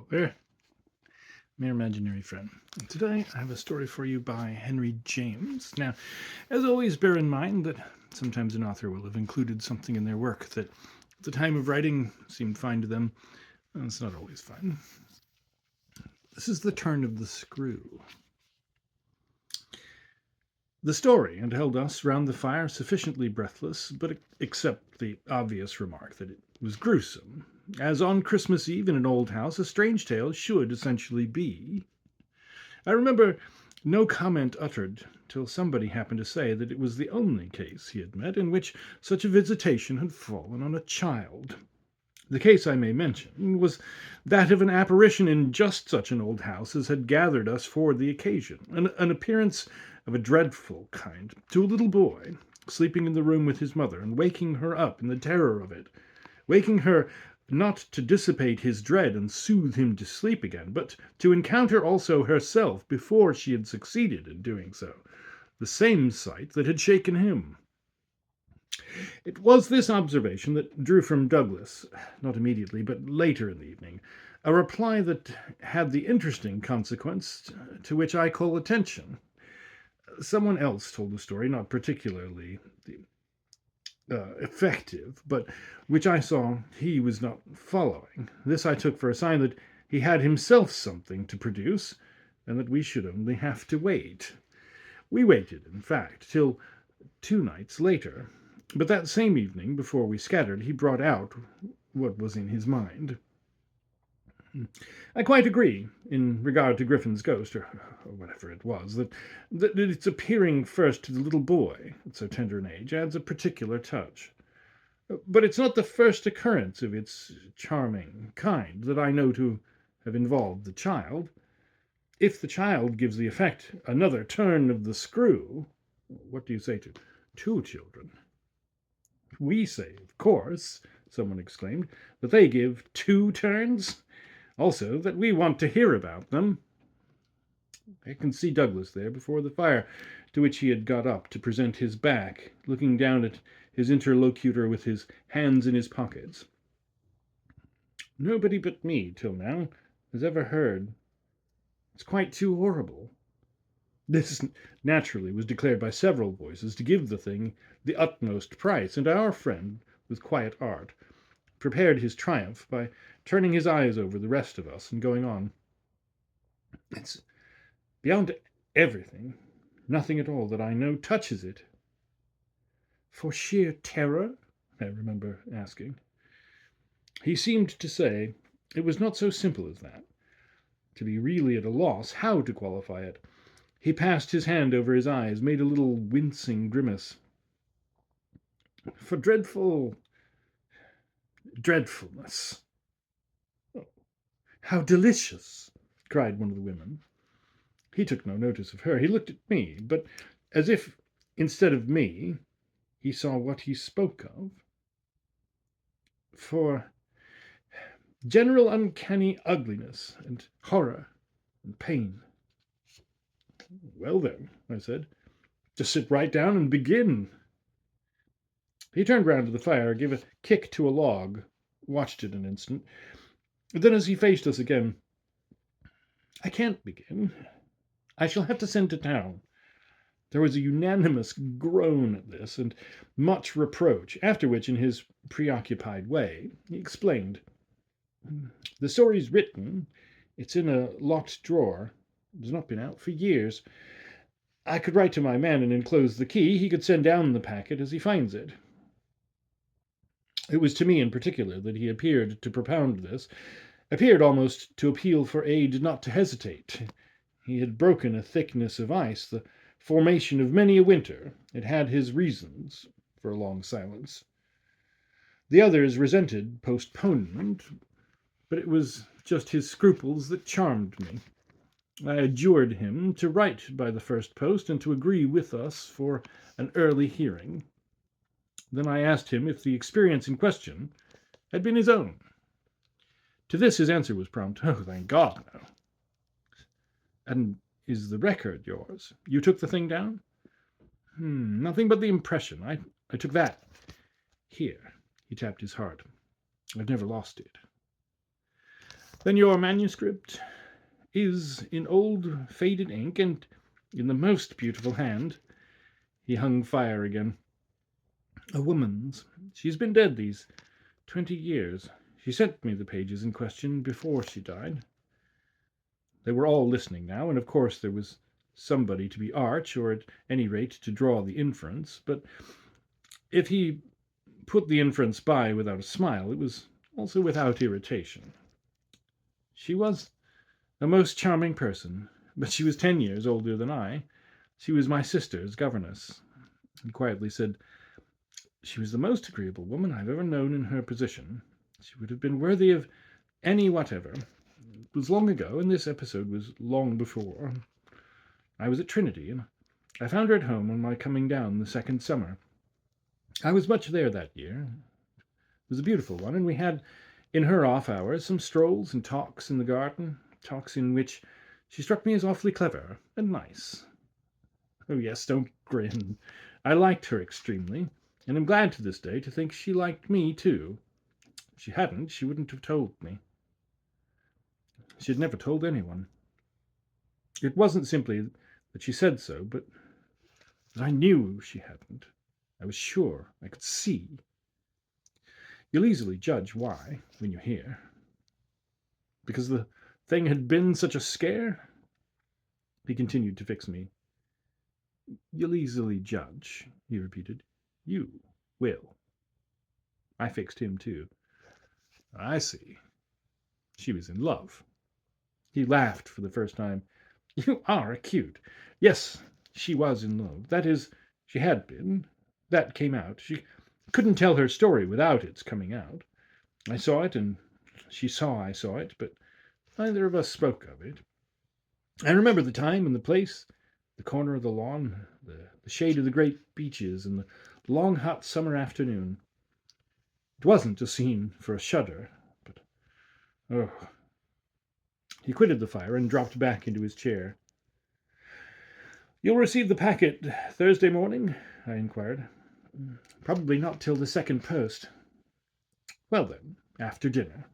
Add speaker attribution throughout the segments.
Speaker 1: Hello there, mere imaginary friend. And today I have a story for you by Henry James. Now, as always, bear in mind that sometimes an author will have included something in their work that at the time of writing seemed fine to them, and it's not always fine. This is The Turn of the Screw. The story had held us round the fire sufficiently breathless, but except the obvious remark that it was gruesome, as on Christmas Eve in an old house a strange tale should essentially be. I remember no comment uttered till somebody happened to say that it was the only case he had met in which such a visitation had fallen on a child. The case, I may mention, was that of an apparition in just such an old house as had gathered us for the occasion, an appearance of a dreadful kind to a little boy, sleeping in the room with his mother, and waking her up in the terror of it, waking her not to dissipate his dread and soothe him to sleep again, but to encounter also herself before she had succeeded in doing so, the same sight that had shaken him. It was this observation that drew from Douglas, not immediately, but later in the evening, a reply that had the interesting consequence to which I call attention. Someone else told the story, not particularly effective, but which I saw he was not following. This I took for a sign that he had himself something to produce, and that we should only have to wait. We waited, in fact, till 2 nights later, but that same evening, before we scattered, he brought out what was in his mind. I quite agree, in regard to Griffin's ghost, or whatever it was, that its appearing first to the little boy, at so tender an age, adds a particular touch. But it's not the first occurrence of its charming kind that I know to have involved the child. If the child gives the effect another turn of the screw, what do you say to two children? We say, of course, someone exclaimed, that they give 2 turns. Also, that we want to hear about them. I can see Douglas there before the fire, to which he had got up to present his back, looking down at his interlocutor with his hands in his pockets. Nobody but me, till now, has ever heard. It's quite too horrible. This, naturally, was declared by several voices to give the thing the utmost price, and our friend, with quiet art, prepared his triumph by turning his eyes over the rest of us and going on. It's beyond everything. Nothing at all that I know touches it. For sheer terror? I remember asking. He seemed to say it was not so simple as that. To be really at a loss how to qualify it. He passed his hand over his eyes, made a little wincing grimace. For dreadfulness. Oh, how delicious, cried one of the women. He took no notice of her. He looked at me, but as if, instead of me, he saw what he spoke of. For general uncanny ugliness and horror and pain. Well then, I said, just sit right down and begin. He turned round to the fire, gave a kick to a log, watched it an instant. Then, as he faced us again, I can't begin. I shall have to send to town. There was a unanimous groan at this, and much reproach, after which, in his preoccupied way, he explained. The story's written. It's in a locked drawer. It's not been out for years. I could write to my man and enclose the key. He could send down the packet as he finds it. It was to me in particular that he appeared to propound this, appeared almost to appeal for aid not to hesitate. He had broken a thickness of ice, the formation of many a winter. It had his reasons for a long silence. The others resented postponement, but it was just his scruples that charmed me. I adjured him to write by the first post and to agree with us for an early hearing. Then I asked him if the experience in question had been his own. To this his answer was prompt. Oh, thank God, no. And is the record yours? You took the thing down? Nothing but the impression. I took that. Here. He tapped his heart. I've never lost it. Then your manuscript is in old faded ink and in the most beautiful hand. He hung fire again. A woman's. She's been dead these 20 years. She sent me the pages in question before she died. They were all listening now, and of course there was somebody to be arch, or at any rate to draw the inference, but if he put the inference by without a smile, it was also without irritation. She was a most charming person, but she was 10 years older than I. She was my sister's governess. He quietly said, she was the most agreeable woman I've ever known in her position. She would have been worthy of any whatever. It was long ago, and this episode was long before. I was at Trinity, and I found her at home on my coming down the second summer. I was much there that year. It was a beautiful one, and we had, in her off hours, some strolls and talks in the garden, talks in which she struck me as awfully clever and nice. Oh yes, don't grin. I liked her extremely, and am glad to this day to think she liked me too. If she hadn't, she wouldn't have told me. She had never told anyone. It wasn't simply that she said so, but that I knew she hadn't. I was sure. I could see. You'll easily judge why when you hear. Because the thing had been such a scare? He continued to fix me. You'll easily judge, he repeated. You will. I fixed him too. I see. She was in love. He laughed for the first time. You are acute. Yes, she was in love. That is, she had been. That came out. She couldn't tell her story without its coming out. I saw it, and she saw I saw it, but neither of us spoke of it. I remember the time and the place, the corner of the lawn, the shade of the great beeches, and the long hot summer afternoon. It wasn't a scene for a shudder, but oh. He quitted the fire and dropped back into his chair. You'll receive the packet Thursday morning? I inquired. Probably not till the second post. Well then, after dinner.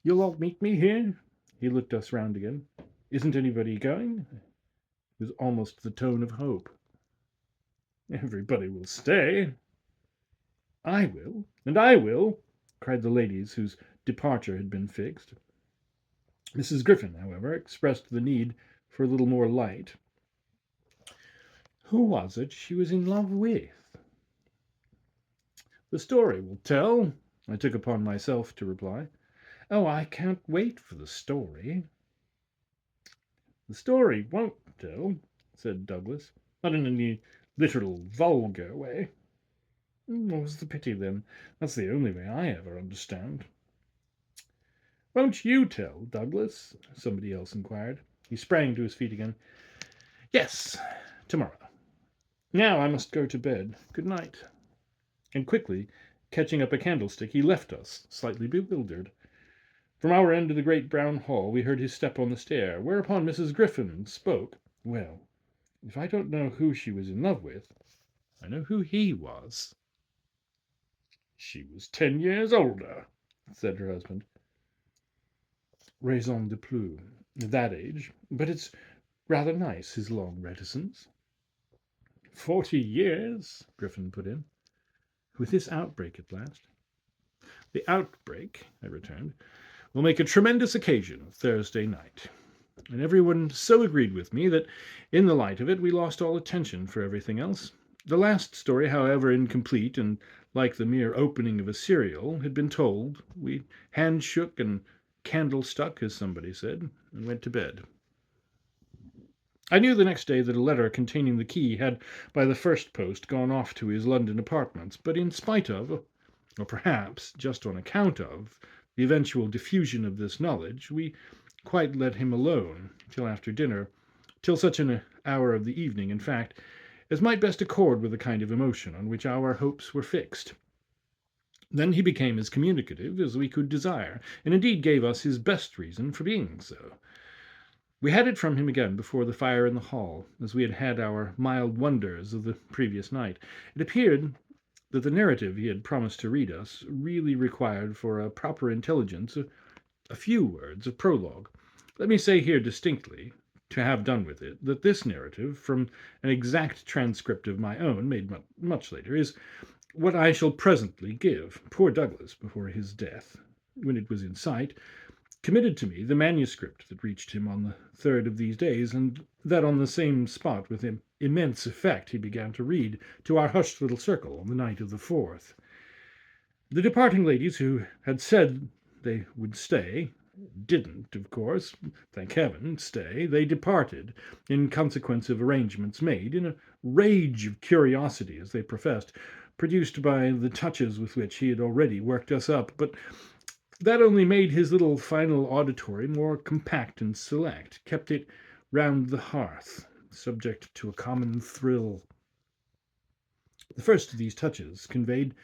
Speaker 1: You'll all meet me here? He looked us round again. Isn't anybody going? It was almost the tone of hope. Everybody will stay. I will, and I will, cried the ladies whose departure had been fixed. Mrs. Griffin, however, expressed the need for a little more light. Who was it she was in love with? The story will tell, I took upon myself to reply. Oh, I can't wait for the story. The story won't tell, said Douglas, not in any literal, vulgar way. What's the pity, then? That's the only way I ever understand. Won't you tell, Douglas? Somebody else inquired. He sprang to his feet again. Yes, tomorrow. Now I must go to bed. Good night. And quickly, catching up a candlestick, he left us, slightly bewildered. From our end of the great brown hall we heard his step on the stair, whereupon Mrs. Griffin spoke. Well, if I don't know who she was in love with, I know who he was. She was 10 years older, said her husband. Raison de plus, at that age, but it's rather nice, his long reticence. 40 years, Griffin put in. With this outbreak at last. The outbreak, I returned, will make a tremendous occasion Thursday night. And everyone so agreed with me that, in the light of it, we lost all attention for everything else. The last story, however incomplete and like the mere opening of a serial, had been told. We hand-shook and candle-stuck, as somebody said, and went to bed. I knew the next day that a letter containing the key had, by the first post, gone off to his London apartments, but in spite of, or perhaps just on account of, the eventual diffusion of this knowledge, we quite let him alone till after dinner, till such an hour of the evening, in fact, as might best accord with the kind of emotion on which our hopes were fixed. Then he became as communicative as we could desire, and indeed gave us his best reason for being so. We had it from him again before the fire in the hall, as we had had our mild wonders of the previous night. It appeared that the narrative he had promised to read us really required for a proper intelligence a few words of prologue. Let me say here distinctly, to have done with it, that this narrative, from an exact transcript of my own, made much later, is what I shall presently give. Poor Douglas, before his death, when it was in sight, committed to me the manuscript that reached him on the third of these days, and that on the same spot, with immense effect, he began to read to our hushed little circle on the night of the 4th. The departing ladies who had said they would stay didn't, of course, thank heaven, stay. They departed, in consequence of arrangements made, in a rage of curiosity, as they professed, produced by the touches with which he had already worked us up, but that only made his little final auditory more compact and select, kept it round the hearth, subject to a common thrill. The first of these touches conveyed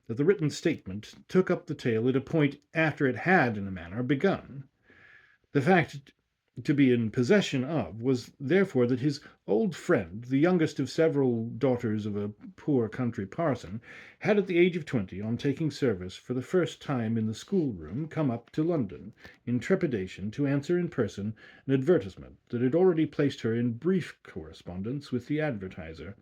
Speaker 1: that the written statement took up the tale at a point after it had, in a manner, begun. The fact to be in possession of was therefore that his old friend, the youngest of several daughters of a poor country parson, had at the age of 20, on taking service for the first time in the schoolroom, come up to London in trepidation to answer in person an advertisement that had already placed her in brief correspondence with the advertiser.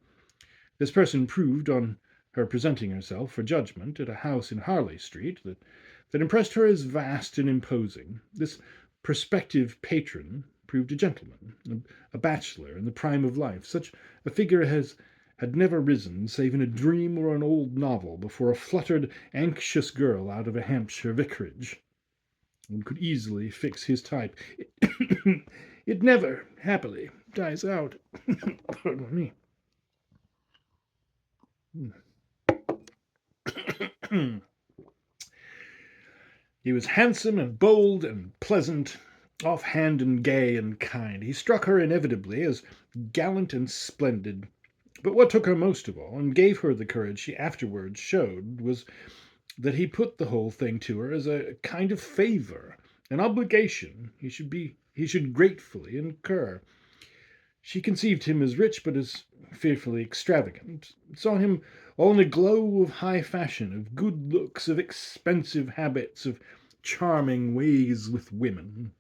Speaker 1: This person proved, on her presenting herself for judgment at a house in Harley Street, that impressed her as vast and imposing. This prospective patron proved a gentleman, a bachelor in the prime of life. Such a figure had never risen, save in a dream or an old novel, before a fluttered, anxious girl out of a Hampshire vicarage. One could easily fix his type. It never, happily, dies out. Pardon me. He was handsome and bold and pleasant, off-hand and gay and kind. He struck her inevitably as gallant and splendid. But what took her most of all, and gave her the courage she afterwards showed, was that he put the whole thing to her as a kind of favour, an obligation he should gratefully incur. She conceived him as rich, but as fearfully extravagant, saw him all in a glow of high fashion, of good looks, of expensive habits, of charming ways with women.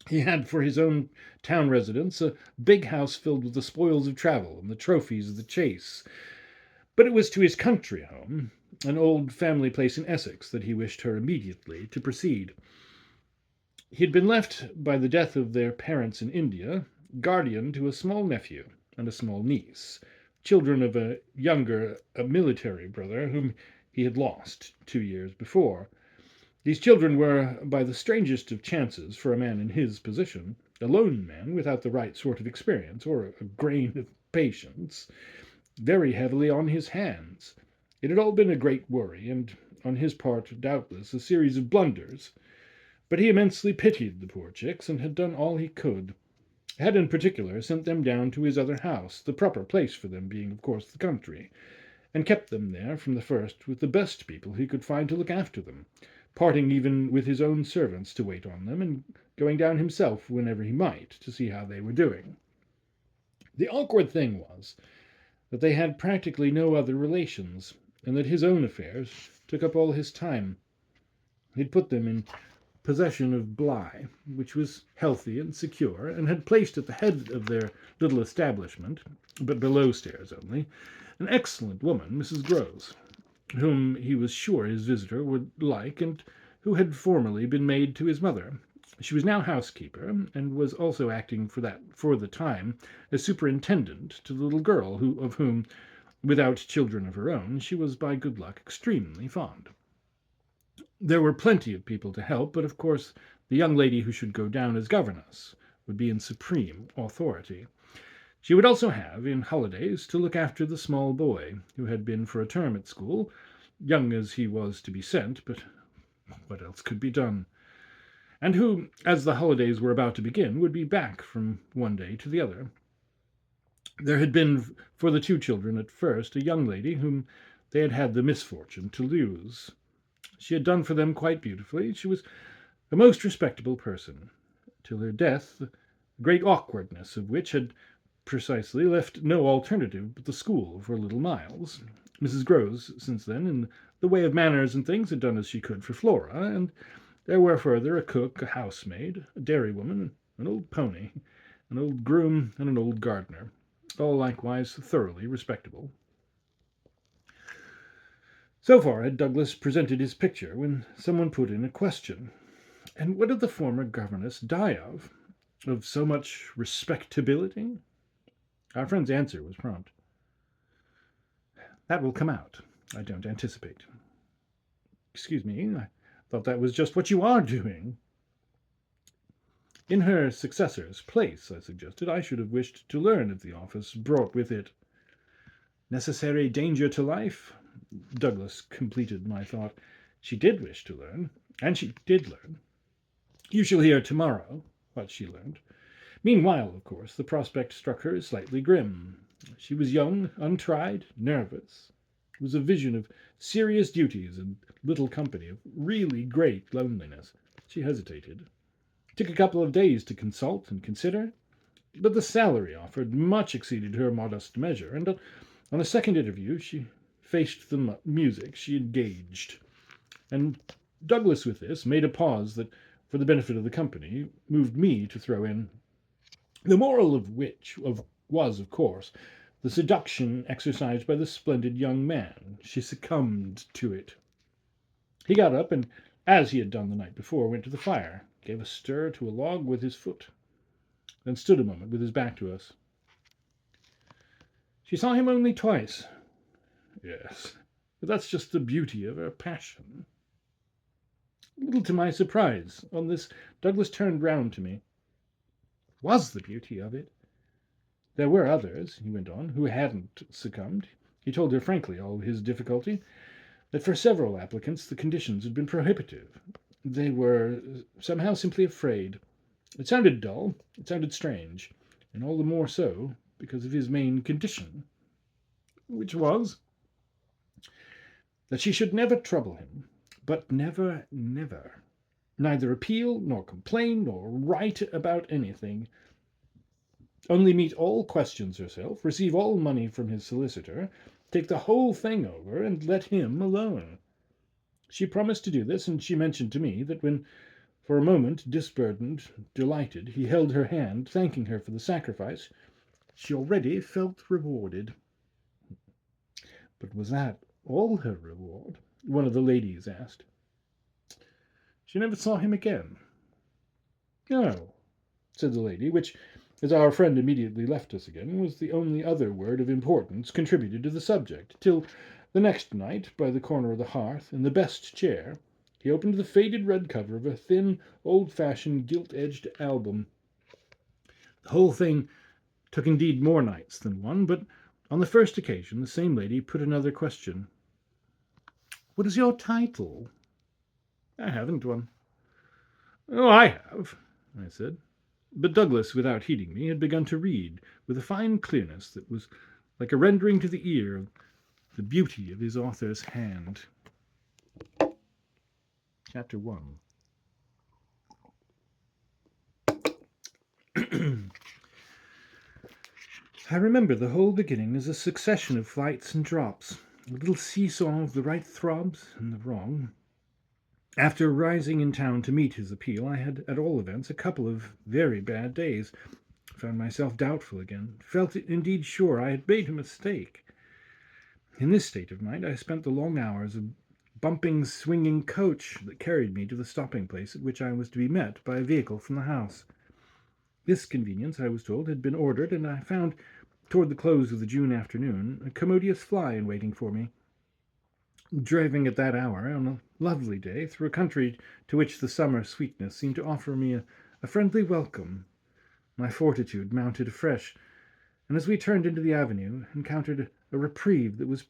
Speaker 1: He had for his own town residence a big house filled with the spoils of travel and the trophies of the chase. But it was to his country home, an old family place in Essex, that he wished her immediately to proceed. He had been left, by the death of their parents in India, guardian to a small nephew and a small niece, children of a military brother whom he had lost 2 years before. These children were, by the strangest of chances for a man in his position, a lone man without the right sort of experience or a grain of patience, very heavily on his hands. It had all been a great worry, and on his part, doubtless, a series of blunders. But he immensely pitied the poor chicks, and had done all he could. Had in particular sent them down to his other house, the proper place for them being, of course, the country, and kept them there from the first with the best people he could find to look after them, parting even with his own servants to wait on them, and going down himself whenever he might to see how they were doing. The awkward thing was that they had practically no other relations, and that his own affairs took up all his time. He'd put them in possession of Bly, which was healthy and secure, and had placed at the head of their little establishment, but below stairs only, an excellent woman, Mrs. Grose, whom he was sure his visitor would like, and who had formerly been maid to his mother. She was now housekeeper, and was also acting for the time as superintendent to the little girl, of whom, without children of her own, she was by good luck extremely fond. There were plenty of people to help, but of course the young lady who should go down as governess would be in supreme authority. She would also have, in holidays, to look after the small boy, who had been for a term at school, young as he was to be sent, but what else could be done? And who, as the holidays were about to begin, would be back from one day to the other. There had been for the two children at first a young lady whom they had had the misfortune to lose. She had done for them quite beautifully. She was a most respectable person, till her death, the great awkwardness of which had precisely left no alternative but the school for little Miles. Mrs. Grose, since then, in the way of manners and things, had done as she could for Flora, and There were further a cook, a housemaid, a dairywoman, an old pony, an old groom, and an old gardener, all likewise thoroughly respectable. So far had Douglas presented his picture when someone put in a question. And what did the former governess die of? Of so much respectability? Our friend's answer was prompt. That will come out, I don't anticipate. Excuse me, I thought that was just what you are doing. In her successor's place, I suggested, I should have wished to learn if the office brought with it necessary danger to life. Douglas completed my thought. She did wish to learn, and she did learn. You shall hear tomorrow what she learned. Meanwhile, of course, the prospect struck her as slightly grim. She was young, untried, nervous. It was a vision of serious duties and little company, of really great loneliness. She hesitated. It took a couple of days to consult and consider, but the salary offered much exceeded her modest measure, and on a second interview she faced the music she engaged. And Douglas, with this, made a pause that, for the benefit of the company, moved me to throw in, the moral of which was, of course, the seduction exercised by the splendid young man. She succumbed to it. He got up, and, as he had done the night before, went to the fire, gave a stir to a log with his foot, then stood a moment with his back to us. She saw him only twice. Yes, but that's just the beauty of her passion. A little to my surprise, on this, Douglas turned round to me. Was the beauty of it? There were others, he went on, who hadn't succumbed. He told her frankly all his difficulty, that for several applicants the conditions had been prohibitive. They were somehow simply afraid. It sounded dull, it sounded strange, and all the more so because of his main condition, which was that she should never trouble him, but never, never, neither appeal, nor complain, nor write about anything, only meet all questions herself, receive all money from his solicitor, take the whole thing over, and let him alone. She promised to do this, and she mentioned to me that when, for a moment, disburdened, delighted, he held her hand, thanking her for the sacrifice, she already felt rewarded. But was that all her reward? One of the ladies asked. She never saw him again. No, said the lady, which, as our friend immediately left us again, was the only other word of importance contributed to the subject, till the next night, by the corner of the hearth, in the best chair, he opened the faded red cover of a thin, old-fashioned, gilt-edged album. The whole thing took indeed more nights than one, but on the first occasion the same lady put another question. What is your title? I haven't one. Oh, I have, I said. But Douglas, without heeding me, had begun to read, with a fine clearness that was like a rendering to the ear of the beauty of his author's hand. Chapter 1. I remember the whole beginning as a succession of flights and drops, a little seesaw of the right throbs and the wrong. After rising in town to meet his appeal, I had, at all events, a couple of very bad days. Found myself doubtful again, felt indeed sure I had made a mistake. In this state of mind, I spent the long hours of bumping, swinging coach that carried me to the stopping place at which I was to be met by a vehicle from the house. This conveyance, I was told, had been ordered, and I found, toward the close of the June afternoon, a commodious fly in waiting for me. Driving at that hour, on a lovely day, through a country to which the summer sweetness seemed to offer me a friendly welcome, my fortitude mounted afresh, and as we turned into the avenue, encountered a reprieve that was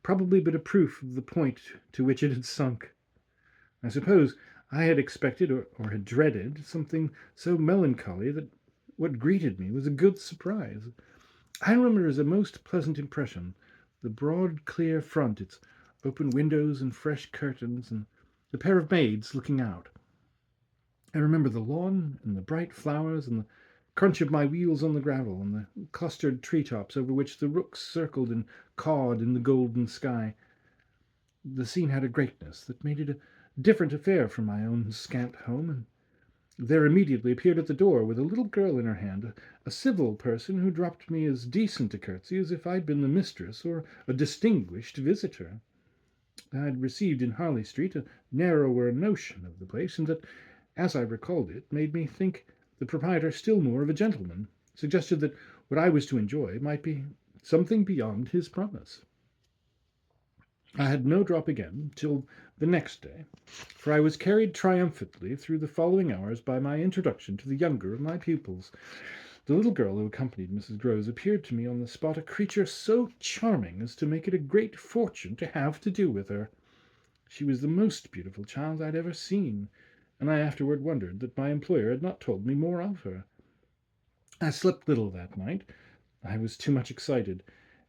Speaker 1: probably but a proof of the point to which it had sunk. I suppose I had expected, or had dreaded, something so melancholy that what greeted me was a good surprise. I remember as a most pleasant impression the broad, clear front, its open windows and fresh curtains, and the pair of maids looking out. I remember the lawn, and the bright flowers, and the crunch of my wheels on the gravel, and the clustered treetops over which the rooks circled and cawed in the golden sky. The scene had a greatness that made it different affair from my own scant home, and there immediately appeared at the door with a little girl in her hand, a civil person who dropped me as decent a curtsy as if I'd been the mistress or a distinguished visitor. I had received in Harley Street a narrower notion of the place, and that, as I recalled it, made me think the proprietor still more of a gentleman, suggested that what I was to enjoy might be something beyond his promise. I had no drop again till the next day, for I was carried triumphantly through the following hours by my introduction to the younger of my pupils. The little girl who accompanied Mrs. Groves appeared to me on the spot a creature so charming as to make it a great fortune to have to do with her. She was the most beautiful child I'd ever seen, and I afterward wondered that my employer had not told me more of her. I slept little that night. I was too much excited,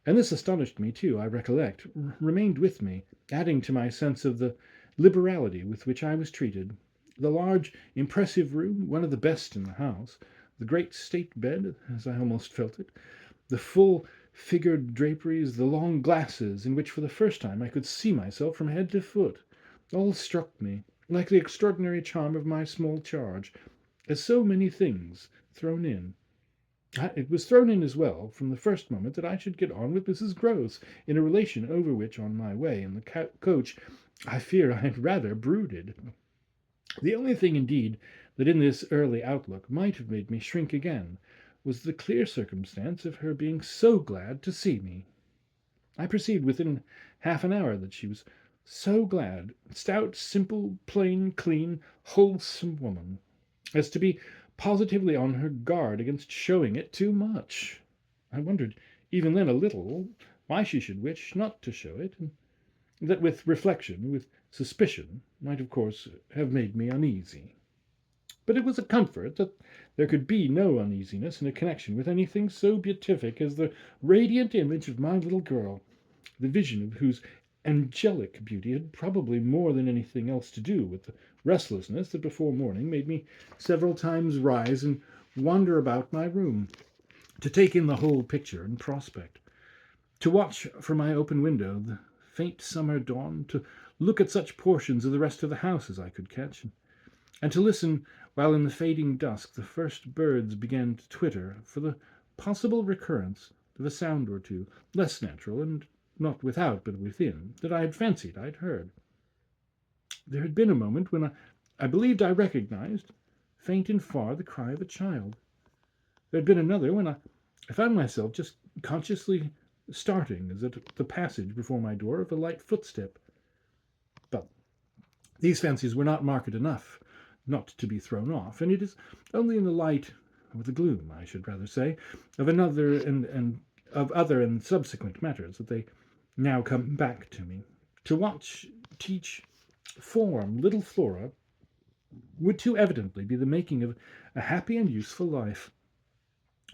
Speaker 1: and this astonished me too, I recollect, remained with me, adding to my sense of the liberality with which I was treated. The large, impressive room, one of the best in the house, the great state bed, as I almost felt it, the full figured draperies, the long glasses in which for the first time I could see myself from head to foot, all struck me, like the extraordinary charm of my small charge, as so many things thrown in. It was thrown in as well from the first moment that I should get on with Mrs. Groves, in a relation over which, on my way in the coach, I fear I had rather brooded. The only thing, indeed, that in this early outlook might have made me shrink again, was the clear circumstance of her being so glad to see me. I perceived within half an hour that she was so glad, stout, simple, plain, clean, wholesome woman, as to be positively on her guard against showing it too much. I wondered even then a little why she should wish not to show it, and that with reflection, with suspicion, might of course have made me uneasy. But it was a comfort that there could be no uneasiness in a connection with anything so beatific as the radiant image of my little girl, the vision of whose angelic beauty had probably more than anything else to do with the restlessness that before morning made me several times rise and wander about my room, to take in the whole picture and prospect, to watch from my open window the faint summer dawn, to look at such portions of the rest of the house as I could catch, and to listen while in the fading dusk the first birds began to twitter for the possible recurrence of a sound or two, less natural and not without but within, that I had fancied I had heard. There had been a moment when I believed I recognized, faint and far, the cry of a child. There had been another when I found myself just consciously starting as at the passage before my door of a light footstep. But these fancies were not marked enough not to be thrown off, and it is only in the light, or the gloom, I should rather say, of another and of other and subsequent matters that they now come back to me. To watch, teach, form little Flora would too evidently be the making of a happy and useful life.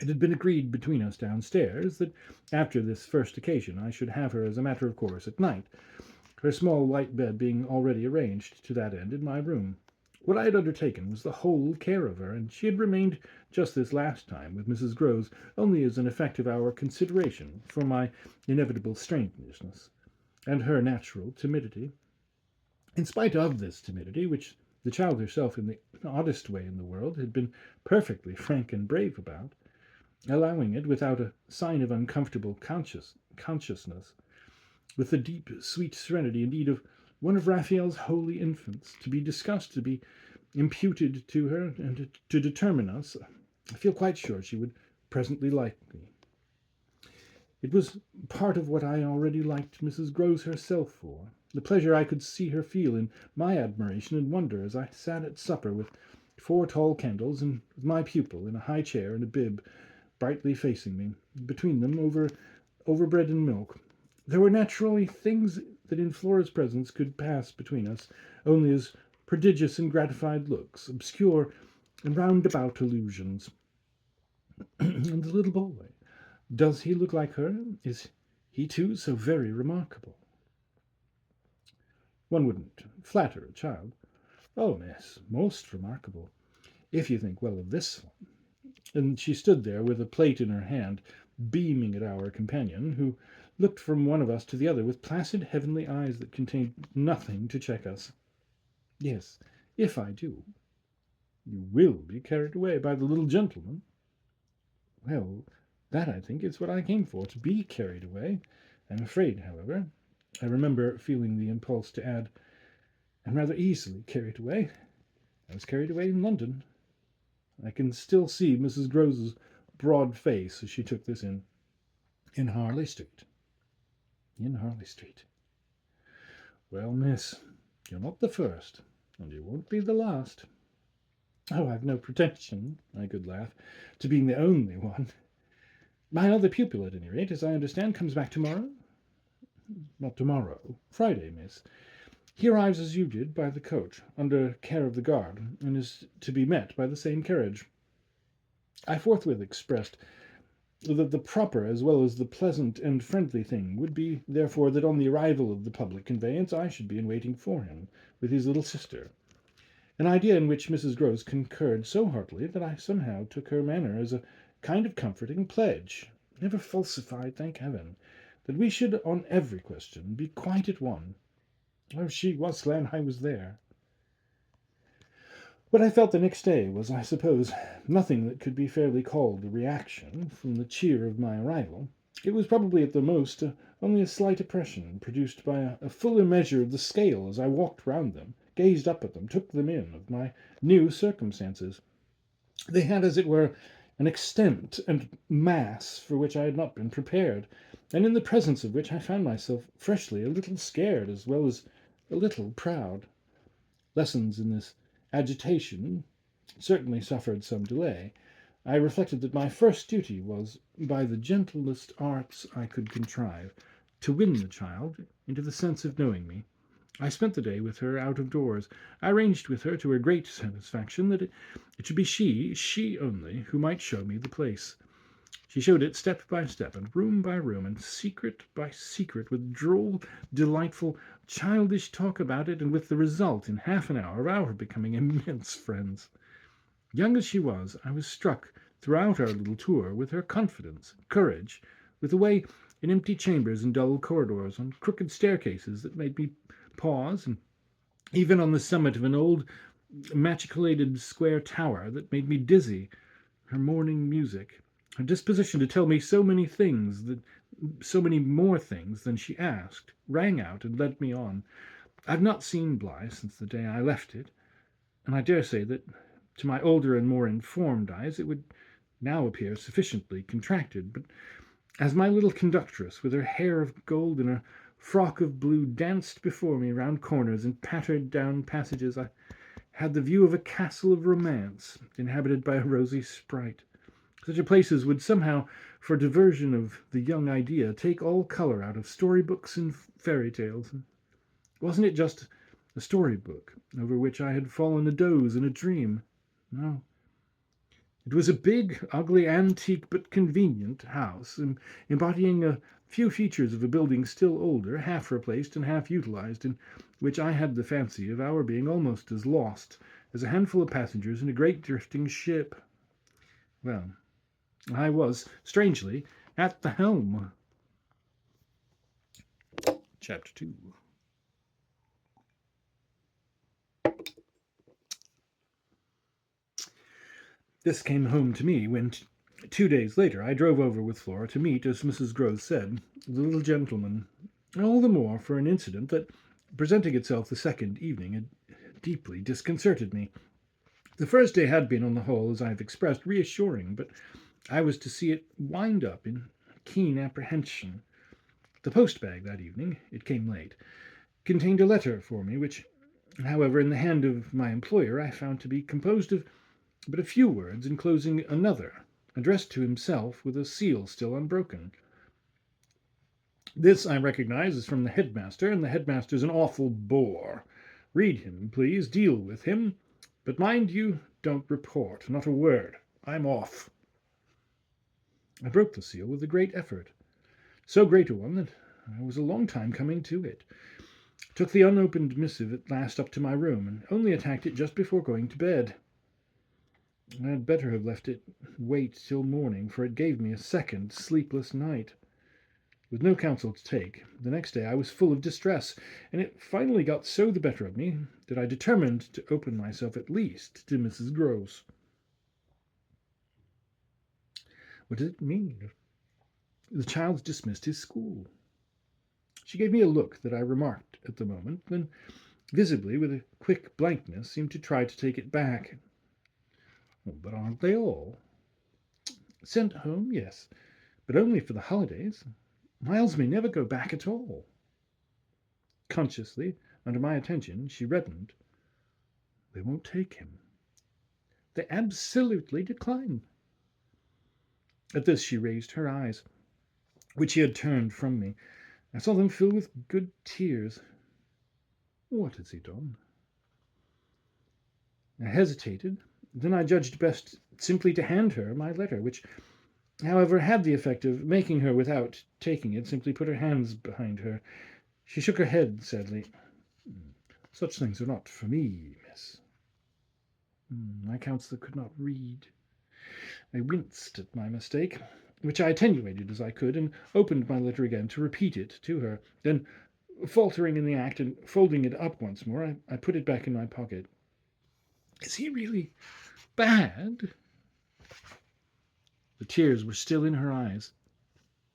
Speaker 1: It had been agreed between us downstairs that after this first occasion I should have her as a matter of course at night, her small white bed being already arranged to that end in my room. What I had undertaken was the whole care of her, and she had remained just this last time with Mrs. Groves only as an effect of our consideration for my inevitable strangeness and her natural timidity. In spite of this timidity, which the child herself in the oddest way in the world had been perfectly frank and brave about, allowing it without a sign of uncomfortable consciousness, with the deep, sweet serenity, indeed, of one of Raphael's holy infants, to be discussed, to be imputed to her, and to determine us, I feel quite sure she would presently like me. It was part of what I already liked Mrs. Groves herself for, the pleasure I could see her feel in my admiration and wonder as I sat at supper with 4 tall candles, and with my pupil in a high chair and a bib brightly facing me, between them over bread and milk. There were naturally things that in Flora's presence could pass between us only as prodigious and gratified looks, obscure and roundabout allusions. And the little boy, does he look like her? Is he too so very remarkable? One wouldn't flatter a child. Oh, miss, most remarkable, if you think well of this one. And she stood there with a plate in her hand, beaming at our companion, who looked from one of us to the other with placid heavenly eyes that contained nothing to check us. Yes, if I do, you will be carried away by the little gentleman. Well, that, I think, is what I came for, to be carried away. I'm afraid, however, I remember feeling the impulse to add, I'm rather easily carried away. I was carried away in London. I can still see Mrs. Grose's broad face as she took this in. In Harley Street. In Harley Street. Well, miss, you're not the first, and you won't be the last. Oh, I've no pretension, I could laugh, to being the only one. My other pupil, at any rate, as I understand, comes back tomorrow? Not tomorrow. Friday, miss. He arrives as you did, by the coach, under care of the guard, and is to be met by the same carriage. I forthwith expressed that the proper as well as the pleasant and friendly thing would be, therefore, that on the arrival of the public conveyance I should be in waiting for him, with his little sister. An idea in which Mrs. Grose concurred so heartily that I somehow took her manner as a kind of comforting pledge, never falsified, thank heaven, that we should on every question be quite at one. Oh, she was glad I was there. What I felt the next day was, I suppose, nothing that could be fairly called a reaction from the cheer of my arrival. It was probably at the most only a slight oppression, produced by a fuller measure of the scale as I walked round them, gazed up at them, took them in, of my new circumstances. They had, as it were, an extent and mass for which I had not been prepared, and in the presence of which I found myself freshly a little scared as well as a little proud. Lessons in this agitation certainly suffered some delay. I reflected that my first duty was, by the gentlest arts I could contrive, to win the child into the sense of knowing me. I spent the day with her out of doors. I arranged with her, to her great satisfaction, that it should be she only, who might show me the place. She showed it step by step, and room by room, and secret by secret, with droll, delightful, childish talk about it, and with the result, in half an hour, of our becoming immense friends. Young as she was, I was struck, throughout our little tour, with her confidence, courage, with the way, in empty chambers and dull corridors, on crooked staircases that made me pause, and even on the summit of an old machicolated square tower that made me dizzy, her morning music, her disposition to tell me so many more things than she asked, rang out and led me on. I've not seen Bly since the day I left it, and I dare say that to my older and more informed eyes it would now appear sufficiently contracted, but as my little conductress, with her hair of gold and her frock of blue, danced before me round corners and pattered down passages, I had the view of a castle of romance, inhabited by a rosy sprite. Such a places would somehow, for diversion of the young idea, take all colour out of storybooks and fairy tales. Wasn't it just a storybook over which I had fallen a doze in a dream? No. It was a big, ugly, antique, but convenient house, embodying a few features of a building still older, half replaced and half utilized, in which I had the fancy of our being almost as lost as a handful of passengers in a great drifting ship. Well, I was, strangely, at the helm. Chapter 2. This came home to me when, 2 days later, I drove over with Flora to meet, as Mrs. Grose said, the little gentleman, all the more for an incident that, presenting itself the second evening, had deeply disconcerted me. The first day had been, on the whole, as I have expressed, reassuring, but I was to see it wind up in keen apprehension. The post-bag that evening, it came late, contained a letter for me, which, however, in the hand of my employer, I found to be composed of but a few words enclosing another, addressed to himself with a seal still unbroken. This I recognize as from the headmaster, and the headmaster's an awful bore. Read him, please, deal with him, but mind you don't report, not a word. I'm off. I broke the seal with a great effort, so great a one that I was a long time coming to it. Took the unopened missive at last up to my room, and only attacked it just before going to bed. I had better have left it wait till morning, for it gave me a second sleepless night. With no counsel to take, the next day I was full of distress, and it finally got so the better of me that I determined to open myself at least to Mrs. Grose. What did it mean? The child's dismissed his school. She gave me a look that I remarked at the moment, then, visibly, with a quick blankness, seemed to try to take it back. Oh, but aren't they all? Sent home, yes, but only for the holidays. Miles may never go back at all. Consciously, under my attention, she reddened. They won't take him. They absolutely decline. At this she raised her eyes, which she had turned from me. I saw them fill with good tears. What has he done? I hesitated. Then I judged best simply to hand her my letter, which, however, had the effect of making her, without taking it, simply put her hands behind her. She shook her head sadly. Such things are not for me, miss. My counsellor could not read. I winced at my mistake, which I attenuated as I could, and opened my letter again to repeat it to her. Then, faltering in the act and folding it up once more, I put it back in my pocket. Is he really bad? The tears were still in her eyes.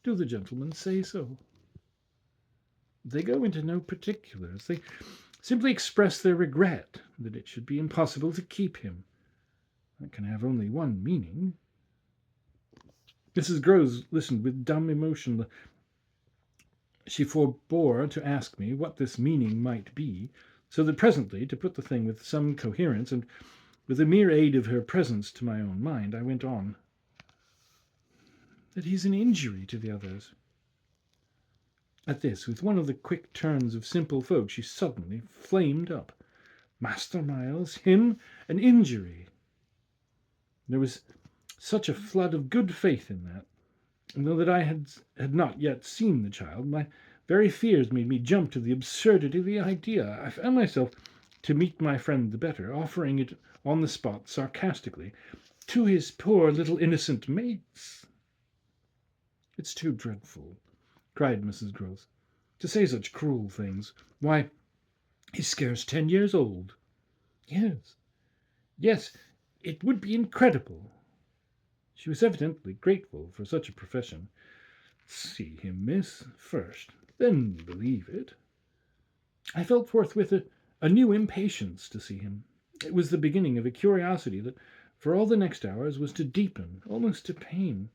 Speaker 1: Do the gentlemen say so? They go into no particulars. They simply express their regret that it should be impossible to keep him. That can have only one meaning. Mrs. Grose listened with dumb emotion. She forbore to ask me what this meaning might be, so that presently, to put the thing with some coherence, and with the mere aid of her presence to my own mind, I went on. That he's an injury to the others. At this, with one of the quick turns of simple folk, she suddenly flamed up. Master Miles, him, an injury. There was such a flood of good faith in that, and though that I had not yet seen the child, my very fears made me jump to the absurdity of the idea. I found myself, to meet my friend the better, offering it on the spot sarcastically to his poor little innocent mates. It's too dreadful, cried Mrs. Grose, to say such cruel things. Why, he's scarce 10 years old. Yes, it would be incredible. She was evidently grateful for such a profession. See him, miss, first, then believe it. I felt forthwith a new impatience to see him. It was the beginning of a curiosity that, for all the next hours, was to deepen, almost to pain.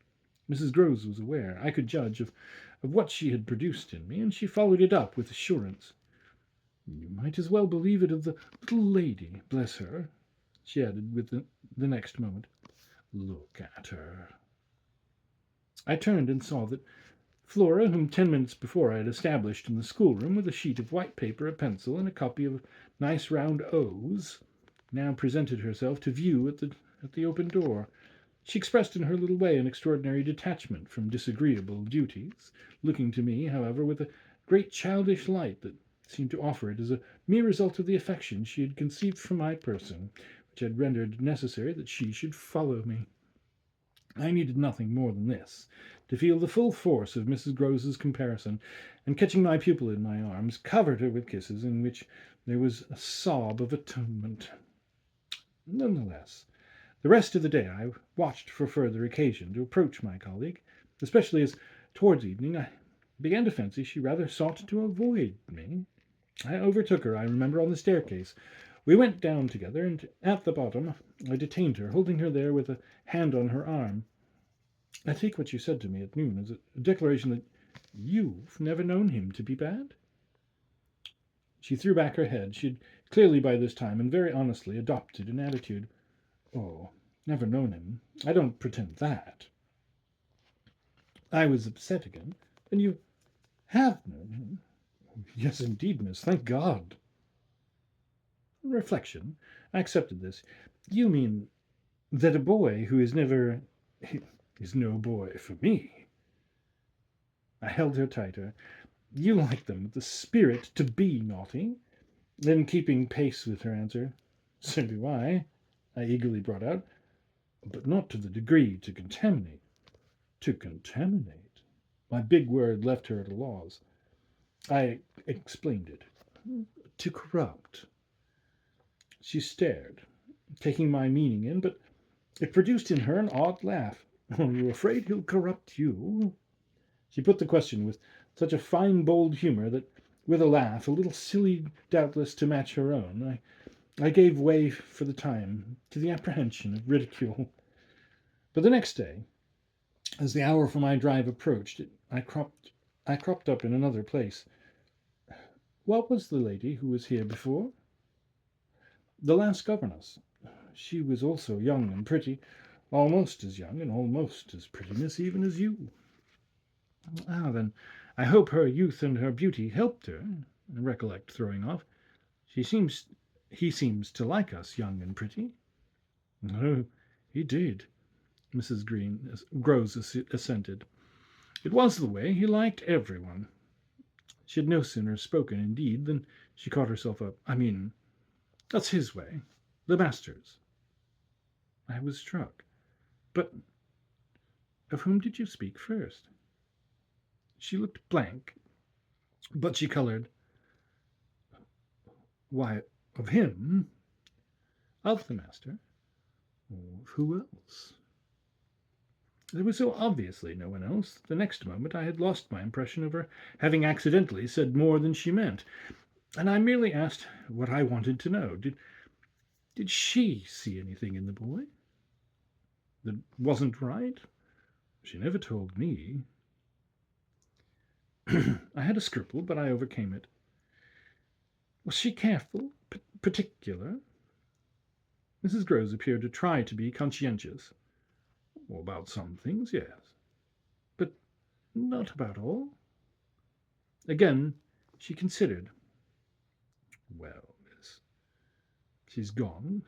Speaker 1: Mrs. Grose was aware. I could judge of what she had produced in me, and she followed it up with assurance. You might as well believe it of the little lady, bless her, she added with the next moment. Look at her. I turned and saw that Flora, whom 10 minutes before I had established in the schoolroom with a sheet of white paper, a pencil, and a copy of nice round O's, now presented herself to view at the open door. She expressed in her little way an extraordinary detachment from disagreeable duties, looking to me, however, with a great childish light that seemed to offer it as a mere result of the affection she had conceived for my person, which had rendered necessary that she should follow me. I needed nothing more than this, to feel the full force of Mrs. Grose's comparison, and catching my pupil in my arms, covered her with kisses in which there was a sob of atonement. Nonetheless, the rest of the day I watched for further occasion to approach my colleague, especially as, towards evening, I began to fancy she rather sought to avoid me. I overtook her, I remember, on the staircase. We went down together, and at the bottom I detained her, holding her there with a hand on her arm. I take what you said to me at noon as a declaration that you've never known him to be bad? She threw back her head. She had clearly by this time, and very honestly, adopted an attitude. Oh, never known him. I don't pretend that. I was upset again. And you have known him? Yes, indeed, miss. Thank God. On reflection, I accepted this. You mean that a boy who is never... is no boy for me. I held her tighter. You like them with the spirit to be naughty. Then, keeping pace with her answer, so do I eagerly brought out, but not to the degree to contaminate. To contaminate? My big word left her at a loss. I explained it. To corrupt. She stared, taking my meaning in, but it produced in her an odd laugh. Are you afraid he'll corrupt you? She put the question with such a fine, bold humour that, with a laugh, a little silly doubtless to match her own, I gave way for the time to the apprehension of ridicule. But the next day, as the hour for my drive approached, I cropped up in another place. What was the lady who was here before? The last governess. She was also young and pretty, almost as young and almost as pretty, miss, even as you. Ah, then, I hope her youth and her beauty helped her. I recollect throwing off. He seems to like us, young and pretty. No, he did, Mrs. Groves assented. It was the way he liked everyone. She had no sooner spoken, indeed, than she caught herself up. I mean, that's his way, the master's. I was struck. But of whom did you speak first? She looked blank, but she coloured. Why, of him? Of the master? Of who else? There was so obviously no one else that the next moment I had lost my impression of her having accidentally said more than she meant, and I merely asked what I wanted to know. Did she see anything in the boy that wasn't right? She never told me. I had a scruple, but I overcame it. Was she careful, particular? Mrs. Groves appeared to try to be conscientious. Well, about some things, yes. But not about all. Again, she considered. Well, miss, she's gone.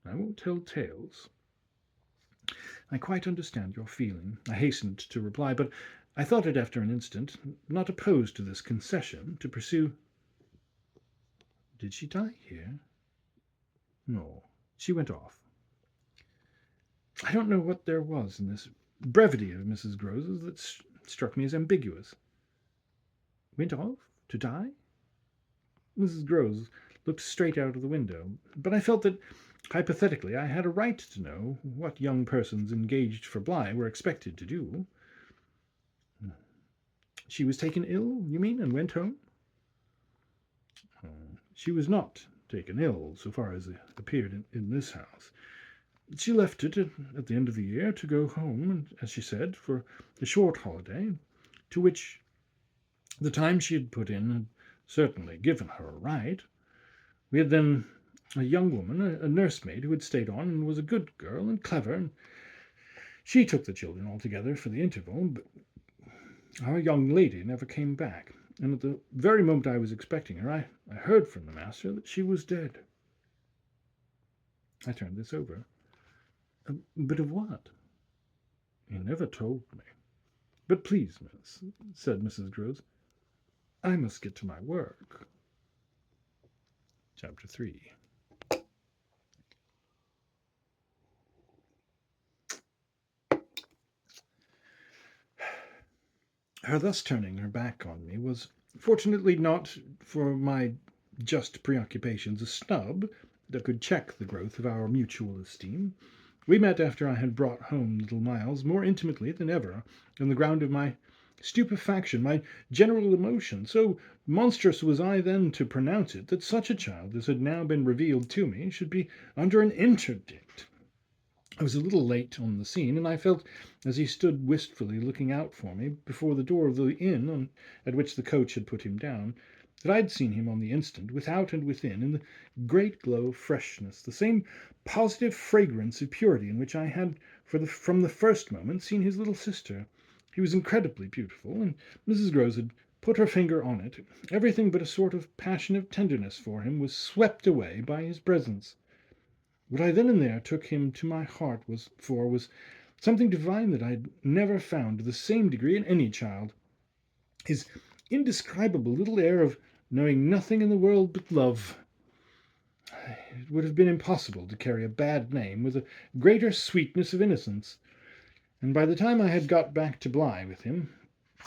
Speaker 1: I won't tell tales. I quite understand your feeling, I hastened to reply, but I thought it after an instant, not opposed to this concession, to pursue. Did she die here? No, she went off. I don't know what there was in this brevity of Mrs. Groves that struck me as ambiguous. Went off? To die? Mrs. Groves looked straight out of the window, but I felt that, hypothetically, I had a right to know what young persons engaged for Bly were expected to do. She was taken ill, you mean, and went home? She was not taken ill, so far as it appeared in this house. She left it at the end of the year to go home, as she said, for a short holiday, to which the time she had put in had certainly given her a right. We had then a young woman, a nursemaid, who had stayed on and was a good girl and clever, and she took the children altogether for the interval, but our young lady never came back, and at the very moment I was expecting her, I heard from the master that she was dead. I turned this over. But of what? He never told me. But please, miss, said Mrs. Groves, I must get to my work. Chapter 3. Her thus turning her back on me was, fortunately not for my just preoccupations, a snub that could check the growth of our mutual esteem. We met after I had brought home little Miles more intimately than ever on the ground of my stupefaction, my general emotion. So monstrous was I then to pronounce it that such a child as had now been revealed to me should be under an interdict. I was a little late on the scene, and I felt, as he stood wistfully looking out for me before the door of the inn at which the coach had put him down, that I had seen him on the instant, without and within, in the great glow of freshness, the same positive fragrance of purity in which I had, from the first moment, seen his little sister. He was incredibly beautiful, and Mrs. Groves had put her finger on it. Everything but a sort of passion of tenderness for him was swept away by his presence. What I then and there took him to my heart was something divine that I had never found to the same degree in any child. His indescribable little air of knowing nothing in the world but love. It would have been impossible to carry a bad name with a greater sweetness of innocence. And by the time I had got back to Bly with him,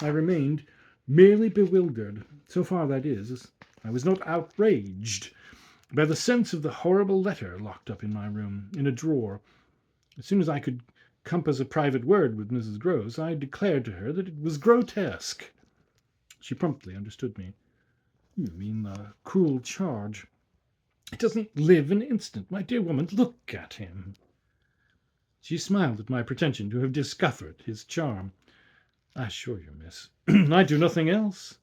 Speaker 1: I remained merely bewildered. So far, that is, I was not outraged by the sense of the horrible letter locked up in my room, in a drawer. As soon as I could compass a private word with Mrs. Gross, I declared to her that it was grotesque. She promptly understood me. You mean the cruel charge. It doesn't live an instant. My dear woman, look at him. She smiled at my pretension to have discovered his charm. I assure you, miss, I do nothing else.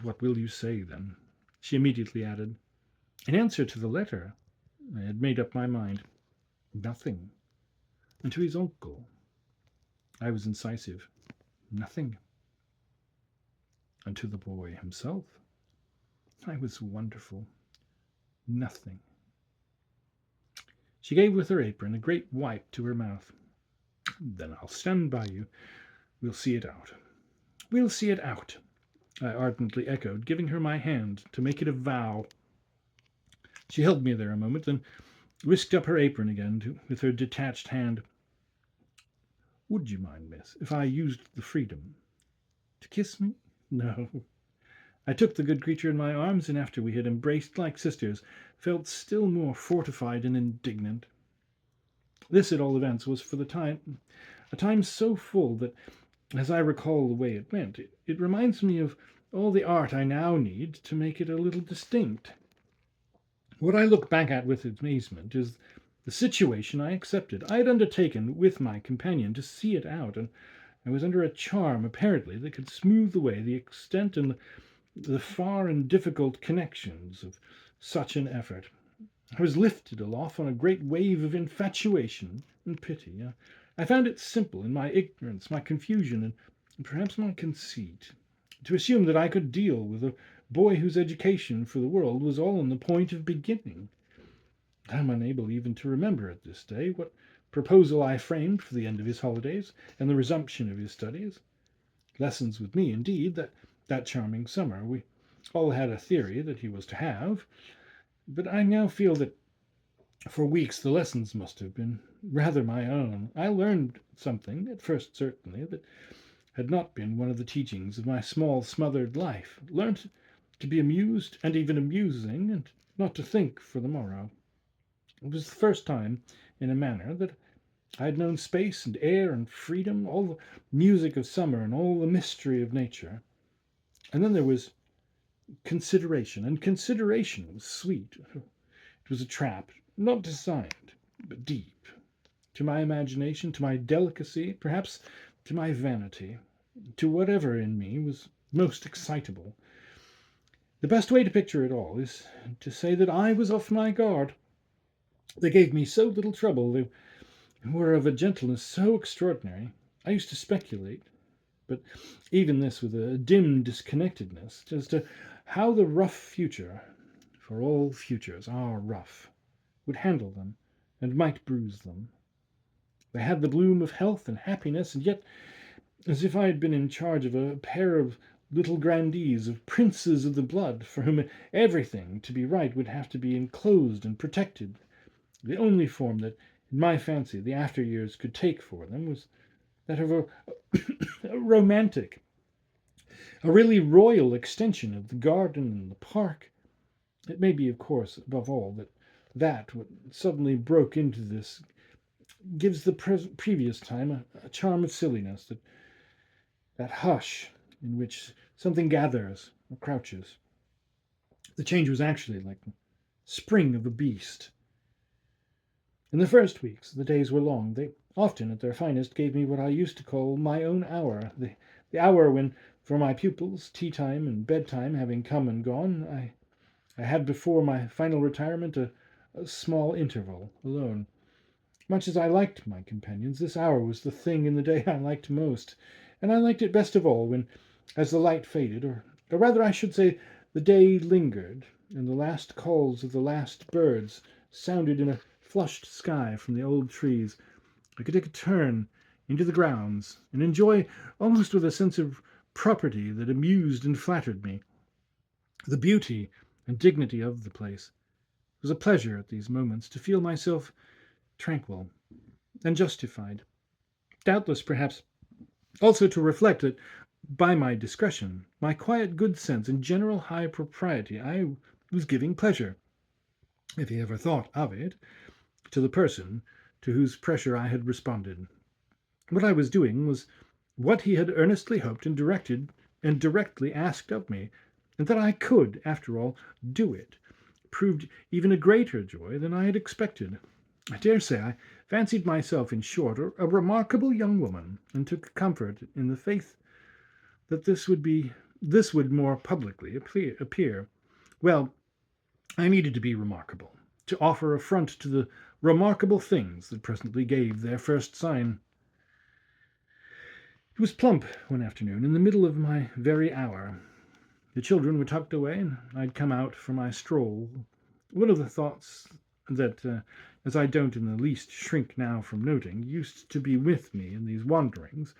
Speaker 1: What will you say, then? She immediately added. In answer to the letter, I had made up my mind. Nothing. And to his uncle, I was incisive. Nothing. And to the boy himself, I was wonderful. Nothing. She gave with her apron a great wipe to her mouth. Then I'll stand by you. We'll see it out. We'll see it out, I ardently echoed, giving her my hand to make it a vow. She held me there a moment, then whisked up her apron again with her detached hand. Would you mind, miss, if I used the freedom to kiss me? No. I took the good creature in my arms, and after we had embraced like sisters, felt still more fortified and indignant. This, at all events, was for the time a time so full that, as I recall the way it went, it reminds me of all the art I now need to make it a little distinct. What I look back at with amazement is the situation I accepted. I had undertaken with my companion to see it out, and I was under a charm, apparently, that could smooth away the extent and the far and difficult connections of such an effort. I was lifted aloft on a great wave of infatuation and pity. I found it simple in my ignorance, my confusion, and perhaps my conceit, to assume that I could deal with a boy whose education for the world was all on the point of beginning. I am unable even to remember at this day what proposal I framed for the end of his holidays and the resumption of his studies. Lessons with me, indeed, that charming summer. We all had a theory that he was to have, but I now feel that for weeks the lessons must have been rather my own. I learned something, at first certainly, that had not been one of the teachings of my small smothered life. Learnt to be amused and even amusing, and not to think for the morrow. It was the first time, in a manner, that I had known space and air and freedom, all the music of summer and all the mystery of nature. And then there was consideration, and consideration was sweet. It was a trap, not designed, but deep. To my imagination, to my delicacy, perhaps to my vanity, to whatever in me was most excitable. The best way to picture it all is to say that I was off my guard. They gave me so little trouble, they were of a gentleness so extraordinary. I used to speculate, but even this with a dim disconnectedness, as to how the rough future, for all futures are rough, would handle them and might bruise them. They had the bloom of health and happiness, and yet, as if I had been in charge of a pair of little grandees, of princes of the blood, for whom everything to be right would have to be enclosed and protected. The only form that, in my fancy, the after years could take for them was that of a romantic, a really royal extension of the garden and the park. It may be, of course, above all, that what suddenly broke into this gives the previous time a charm of silliness, that hush in which something gathers or crouches. The change was actually like the spring of a beast. In the first weeks, the days were long. They often, at their finest, gave me what I used to call my own hour, the hour when, for my pupils, tea time and bedtime having come and gone, I had before my final retirement a small interval alone. Much as I liked my companions, this hour was the thing in the day I liked most, and I liked it best of all when, as the light faded, or rather I should say the day lingered, and the last calls of the last birds sounded in a flushed sky from the old trees, I could take a turn into the grounds and enjoy, almost with a sense of property that amused and flattered me, the beauty and dignity of the place. It was a pleasure at these moments to feel myself tranquil and justified. Doubtless, perhaps, also to reflect that By my discretion, my quiet good sense, and general high propriety, I was giving pleasure, if he ever thought of it, to the person to whose pressure I had responded. What I was doing was what he had earnestly hoped and directly asked of me, and that I could, after all, do it, proved even a greater joy than I had expected. I dare say I fancied myself, in short, a remarkable young woman, and took comfort in the faith that this would more publicly appear. Well, I needed to be remarkable, to offer a front to the remarkable things that presently gave their first sign. It was plump one afternoon, in the middle of my very hour. The children were tucked away, and I'd come out for my stroll. One of the thoughts that, as I don't in the least shrink now from noting, used to be with me in these wanderings,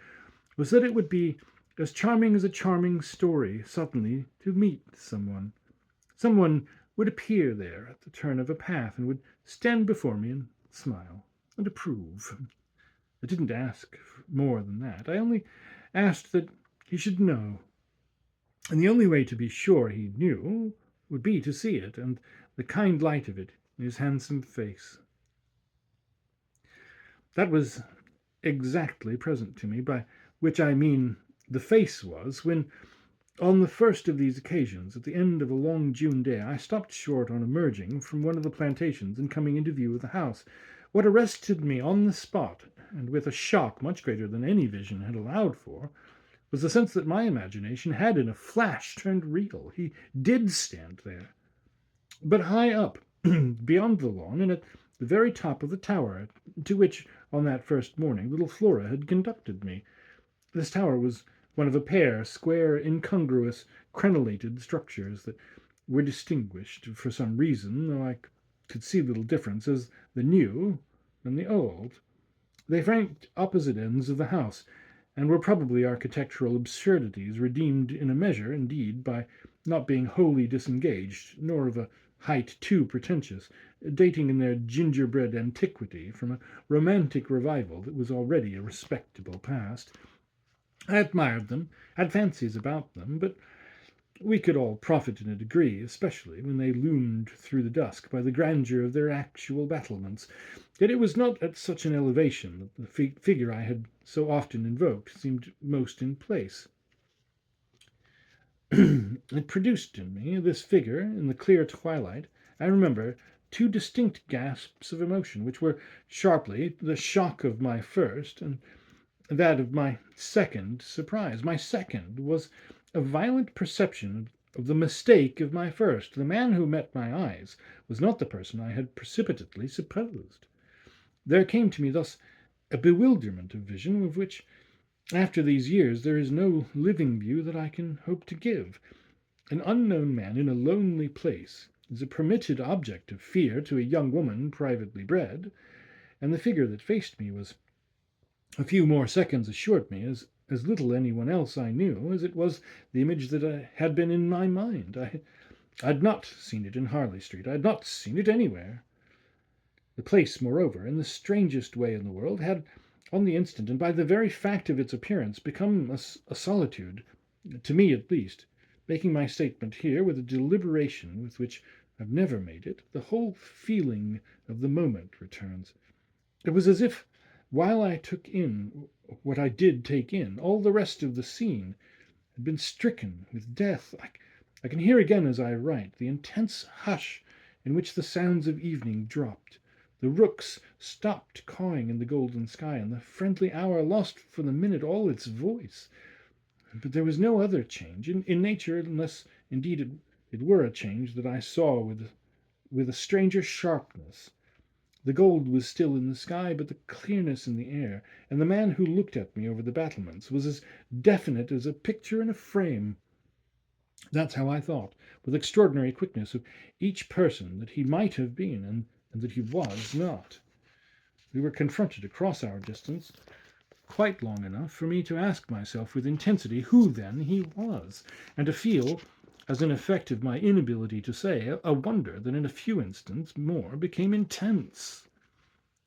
Speaker 1: was that it would be as charming as a charming story suddenly to meet someone. Someone would appear there at the turn of a path and would stand before me and smile and approve. I didn't ask more than that. I only asked that he should know. And the only way to be sure he knew would be to see it, and the kind light of it in his handsome face. That was exactly present to me, by which I mean the face was, when on the first of these occasions, at the end of a long June day, I stopped short on emerging from one of the plantations and coming into view of the house. What arrested me on the spot, and with a shock much greater than any vision had allowed for, was the sense that my imagination had in a flash turned real. He did stand there, but high up, beyond the lawn, and at the very top of the tower, to which, on that first morning, little Flora had conducted me. This tower was one of a pair square, incongruous, crenellated structures that were distinguished, for some reason, though I could see little difference, as the new and the old. They flanked opposite ends of the house, and were probably architectural absurdities, redeemed in a measure, indeed, by not being wholly disengaged, nor of a height too pretentious, dating in their gingerbread antiquity from a romantic revival that was already a respectable past. I admired them, had fancies about them, but we could all profit in a degree, especially when they loomed through the dusk, by the grandeur of their actual battlements. Yet it was not at such an elevation that the figure I had so often invoked seemed most in place. It produced in me, this figure, in the clear twilight, I remember, two distinct gasps of emotion, which were sharply the shock of my first and that of my second surprise. My second was a violent perception of the mistake of my first. The man who met my eyes was not the person I had precipitately supposed. There came to me thus a bewilderment of vision, of which, after these years, there is no living view that I can hope to give. An unknown man in a lonely place is a permitted object of fear to a young woman privately bred, and the figure that faced me was, a few more seconds assured me, as little anyone else I knew as it was the image that had been in my mind. I had not seen it in Harley Street. I had not seen it anywhere. The place, moreover, in the strangest way in the world, had, on the instant, and by the very fact of its appearance, become a solitude, to me at least. Making my statement here with a deliberation with which I've never made it, the whole feeling of the moment returns. It was as if, while I took in what I did take in, all the rest of the scene had been stricken with death. I can hear again, as I write, the intense hush in which the sounds of evening dropped. The rooks stopped cawing in the golden sky, and the friendly hour lost for the minute all its voice. But there was no other change in nature, unless indeed it were a change that I saw with a stranger sharpness. The gold was still in the sky, but the clearness in the air, and the man who looked at me over the battlements was as definite as a picture in a frame. That's how I thought, with extraordinary quickness, of each person that he might have been, and that he was not. We were confronted across our distance quite long enough for me to ask myself with intensity who then he was, and to feel, as an effect of my inability to say, a wonder that in a few instants more became intense.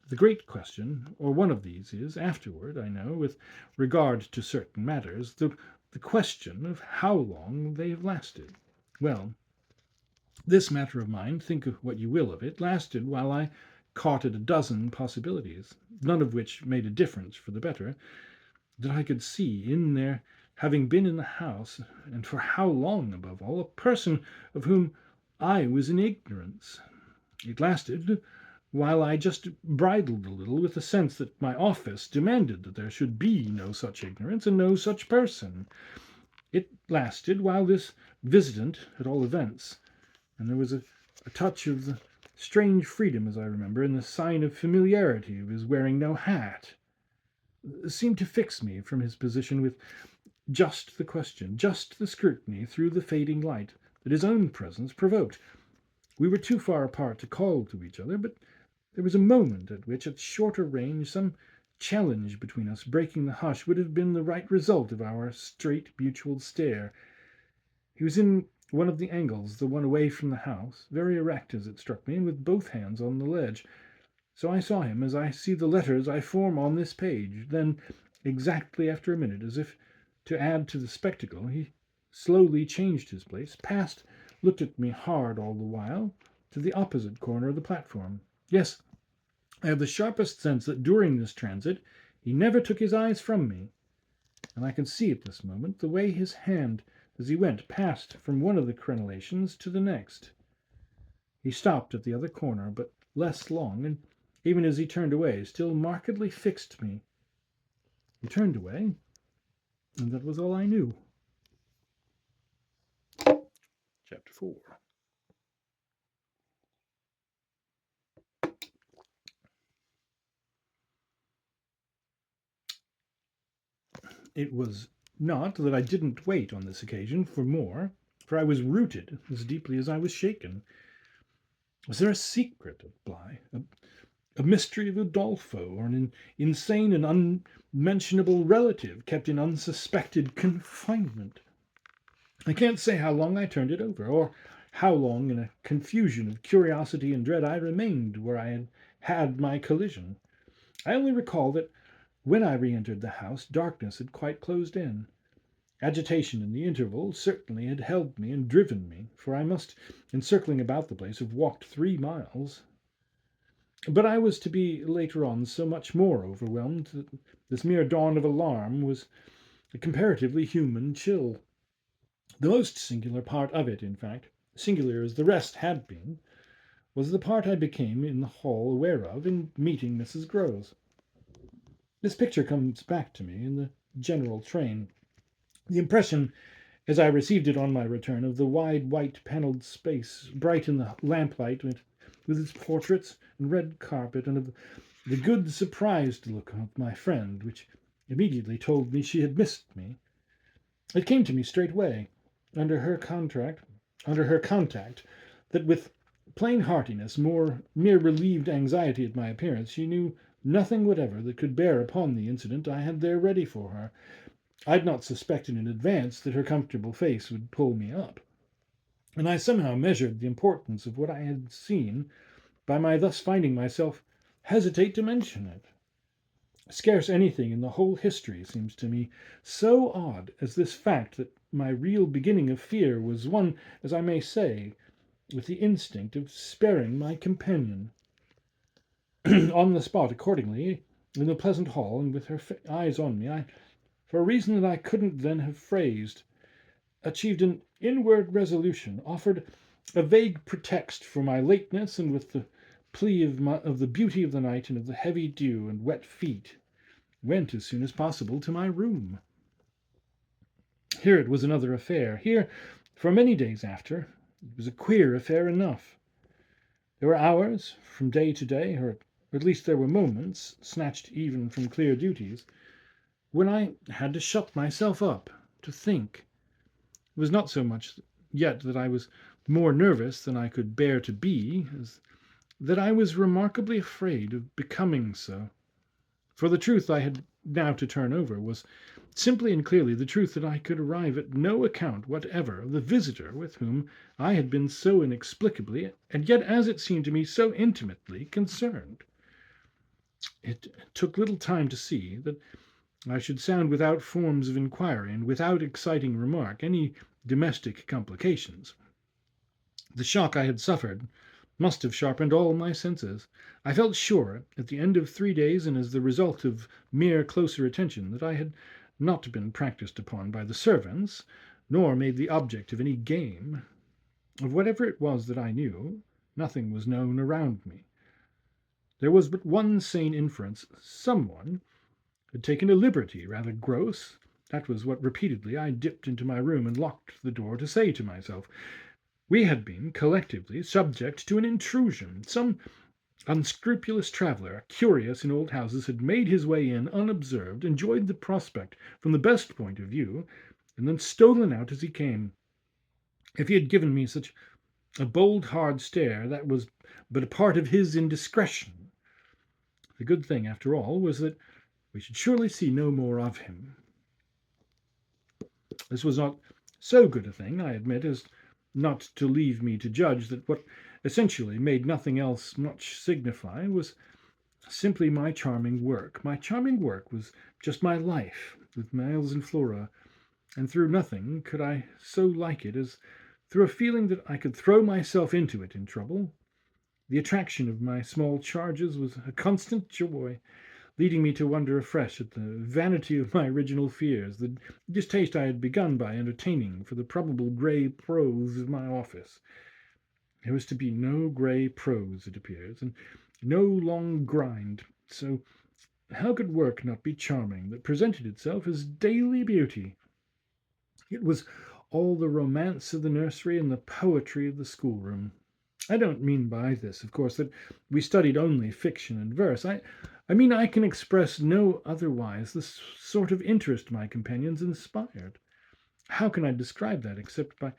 Speaker 1: The great question, or one of these, is afterward, I know, with regard to certain matters, the the question of how long they have lasted. Well, this matter of mine, think of what you will of it, lasted while I caught at a dozen possibilities, none of which made a difference for the better, that I could see in there having been in the house, and for how long above all, a person of whom I was in ignorance. It lasted while I just bridled a little with the sense that my office demanded that there should be no such ignorance and no such person. It lasted while this visitant, at all events, and there was a touch of the strange freedom, as I remember, in the sign of familiarity of his wearing no hat, seemed to fix me from his position with just the question, just the scrutiny through the fading light that his own presence provoked. We were too far apart to call to each other, but there was a moment at which, at shorter range, some challenge between us breaking the hush would have been the right result of our straight mutual stare. He was in one of the angles, the one away from the house, very erect as it struck me, and with both hands on the ledge. So I saw him as I see the letters I form on this page. Then, exactly after a minute, as if to add to the spectacle, he slowly changed his place, passed, looked at me hard all the while, to the opposite corner of the platform. Yes, I have the sharpest sense that during this transit he never took his eyes from me, and I can see at this moment the way his hand, as he went, passed from one of the crenellations to the next. He stopped at the other corner, but less long, and even as he turned away, still markedly fixed me. He turned away, and that was all I knew. Chapter 4. It was not that I didn't wait on this occasion for more, for I was rooted as deeply as I was shaken. Was there a secret of Bly, a mystery of Udolpho, or an insane and unmentionable relative kept in unsuspected confinement? I can't say how long I turned it over, or how long, in a confusion of curiosity and dread, I remained where I had had my collision. I only recall that when I re-entered the house, darkness had quite closed in. Agitation in the interval certainly had held me and driven me, for I must, in circling about the place, have walked 3 miles. But I was to be later on so much more overwhelmed that this mere dawn of alarm was a comparatively human chill. The most singular part of it, in fact, singular as the rest had been, was the part I became in the hall aware of in meeting Mrs. Groves. This picture comes back to me in the general train. The impression, as I received it on my return, of the wide white panelled space, bright in the lamplight, with its portraits and red carpet, and of the good surprised look of my friend, which immediately told me she had missed me. It came to me straightway, under her contact, that with plain heartiness, mere relieved anxiety at my appearance, she knew nothing whatever that could bear upon the incident I had there ready for her. I'd not suspected in advance that her comfortable face would pull me up, and I somehow measured the importance of what I had seen by my thus finding myself hesitate to mention it. Scarce anything in the whole history seems to me so odd as this fact that my real beginning of fear was one, as I may say, with the instinct of sparing my companion. On the spot, accordingly, in the pleasant hall, and with her eyes on me, I, for a reason that I couldn't then have phrased, achieved an inward resolution, offered a vague pretext for my lateness, and with the plea of the beauty of the night and of the heavy dew and wet feet, went as soon as possible to my room. Here it was another affair. Here, for many days after, it was a queer affair enough. There were hours, from day to day, or at least there were moments, snatched even from clear duties, when I had to shut myself up, to think. It was not so much yet that I was more nervous than I could bear to be, as that I was remarkably afraid of becoming so. For the truth I had now to turn over was simply and clearly the truth that I could arrive at no account whatever of the visitor with whom I had been so inexplicably, and yet, as it seemed to me, so intimately concerned. It took little time to see that I should sound without forms of inquiry and without exciting remark any domestic complications. The shock I had suffered must have sharpened all my senses. I felt sure, at the end of 3 days, and as the result of mere closer attention, that I had not been practised upon by the servants, nor made the object of any game. Of whatever it was that I knew, nothing was known around me. There was but one sane inference: someone had taken a liberty, rather gross. That was what repeatedly I dipped into my room and locked the door to say to myself. We had been, collectively, subject to an intrusion. Some unscrupulous traveller, curious in old houses, had made his way in unobserved, enjoyed the prospect from the best point of view, and then stolen out as he came. If he had given me such a bold, hard stare, that was but a part of his indiscretion. The good thing, after all, was that we should surely see no more of him. This was not so good a thing, I admit, as not to leave me to judge that what essentially made nothing else much signify was simply my charming work. My charming work was just my life with Miles and Flora, and through nothing could I so like it as through a feeling that I could throw myself into it in trouble. The attraction of my small charges was a constant joy, leading me to wonder afresh at the vanity of my original fears, the distaste I had begun by entertaining for the probable grey prose of my office. There was to be no grey prose, it appears, and no long grind, so how could work not be charming that presented itself as daily beauty? It was all the romance of the nursery and the poetry of the schoolroom. I don't mean by this, of course, that we studied only fiction and verse. I mean I can express no otherwise the sort of interest my companions inspired. How can I describe that except by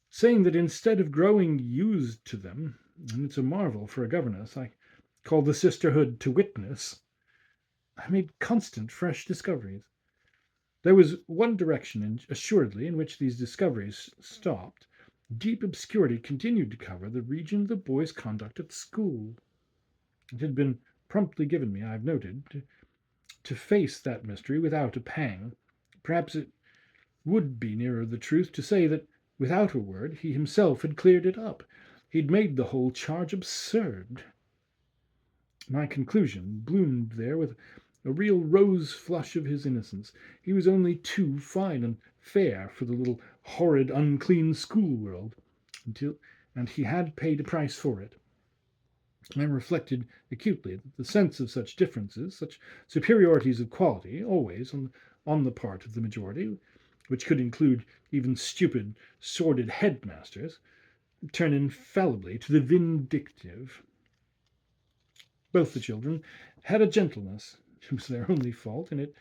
Speaker 1: saying that instead of growing used to them, and it's a marvel for a governess, I called the sisterhood to witness, I made constant fresh discoveries. There was one direction, assuredly, in which these discoveries stopped. Deep obscurity continued to cover the region of the boy's conduct at school. It had been promptly given me, I have noted, to face that mystery without a pang. Perhaps it would be nearer the truth to say that, without a word, he himself had cleared it up. He'd made the whole charge absurd. My conclusion bloomed there with a real rose flush of his innocence. He was only too fine and fair for the little horrid, unclean school world, and he had paid a price for it. I reflected acutely that the sense of such differences, such superiorities of quality, always on the part of the majority, which could include even stupid, sordid headmasters, turn infallibly to the vindictive. Both the children had a gentleness. It was their only fault, and it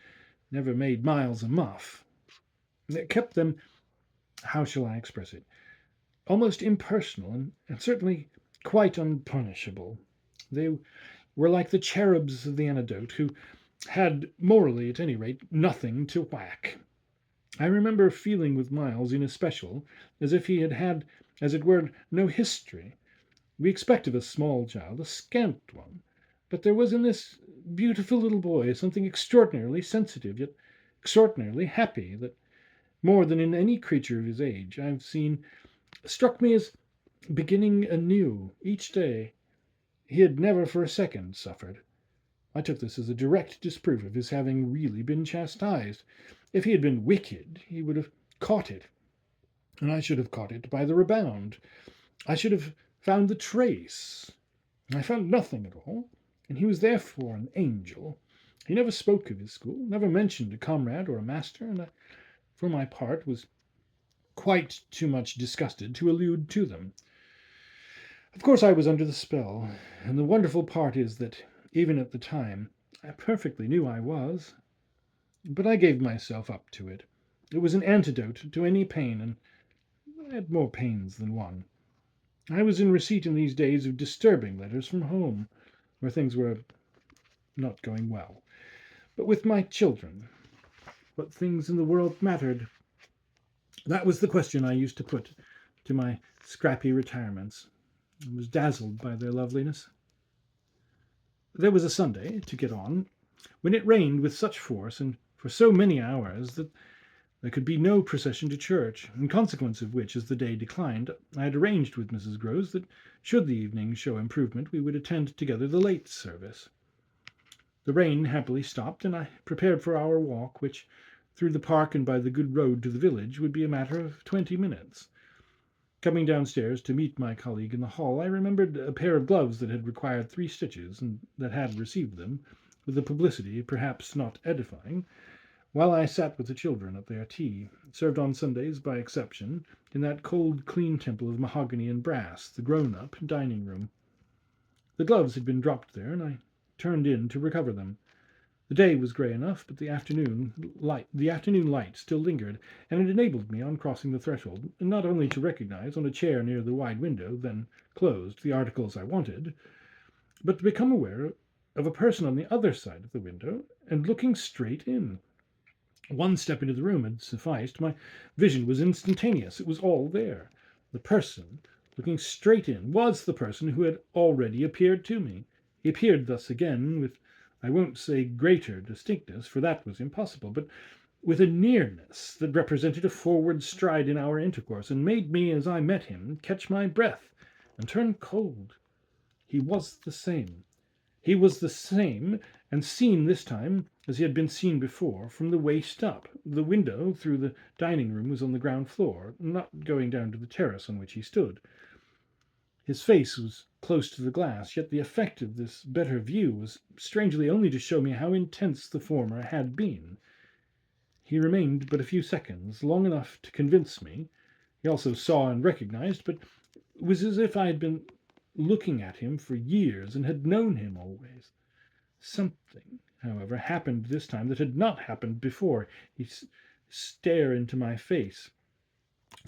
Speaker 1: never made Miles a muff. It kept them, how shall I express it, almost impersonal, and certainly quite unpunishable. They were like the cherubs of the anecdote, who had, morally at any rate, nothing to whack. I remember feeling with Miles in especial as if he had had, as it were, no history. We expect of a small child a scant one, but there was in this beautiful little boy something extraordinarily sensitive, yet extraordinarily happy, that, more than in any creature of his age I have seen, struck me as beginning anew each day. He had never for a second suffered. I took this as a direct disproof of his having really been chastised. If he had been wicked, he would have caught it, and I should have caught it by the rebound. I should have found the trace. I found nothing at all, and he was therefore an angel. He never spoke of his school, never mentioned a comrade or a master, and I, for my part, was quite too much disgusted to allude to them. Of course I was under the spell, and the wonderful part is that, even at the time, I perfectly knew I was. But I gave myself up to it. It was an antidote to any pain, and I had more pains than one. I was in receipt in these days of disturbing letters from home, where things were not going well. But with my children, what things in the world mattered? That was the question I used to put to my scrappy retirements, and was dazzled by their loveliness. There was a Sunday, to get on, when it rained with such force and for so many hours that there could be no procession to church, in consequence of which, as the day declined, I had arranged with Mrs. Grose that, should the evening show improvement, we would attend together the late service. The rain happily stopped, and I prepared for our walk, which, through the park and by the good road to the village, would be a matter of 20 minutes. Coming downstairs to meet my colleague in the hall, I remembered a pair of gloves that had required 3 stitches, and that had received them, with a publicity perhaps not edifying, while I sat with the children at their tea, served on Sundays by exception, in that cold, clean temple of mahogany and brass, the grown-up dining room. The gloves had been dropped there, and I turned in to recover them. The day was grey enough, but the afternoon light still lingered, and it enabled me, on crossing the threshold, not only to recognise, on a chair near the wide window, then closed, the articles I wanted, but to become aware of a person on the other side of the window, and looking straight in. One step into the room had sufficed. My vision was instantaneous. It was all there. The person, looking straight in, was the person who had already appeared to me. He appeared thus again with, I won't say greater distinctness, for that was impossible, but with a nearness that represented a forward stride in our intercourse, and made me, as I met him, catch my breath and turn cold. He was the same. He was the same, and seen this time as he had been seen before, from the waist up. The window through the dining room was on the ground floor, not going down to the terrace on which he stood. His face was close to the glass, yet the effect of this better view was strangely only to show me how intense the former had been. He remained but a few seconds, long enough to convince me. He also saw and recognized, but it was as if I had been looking at him for years and had known him always. Something, however, happened this time that had not happened before. He stared into my face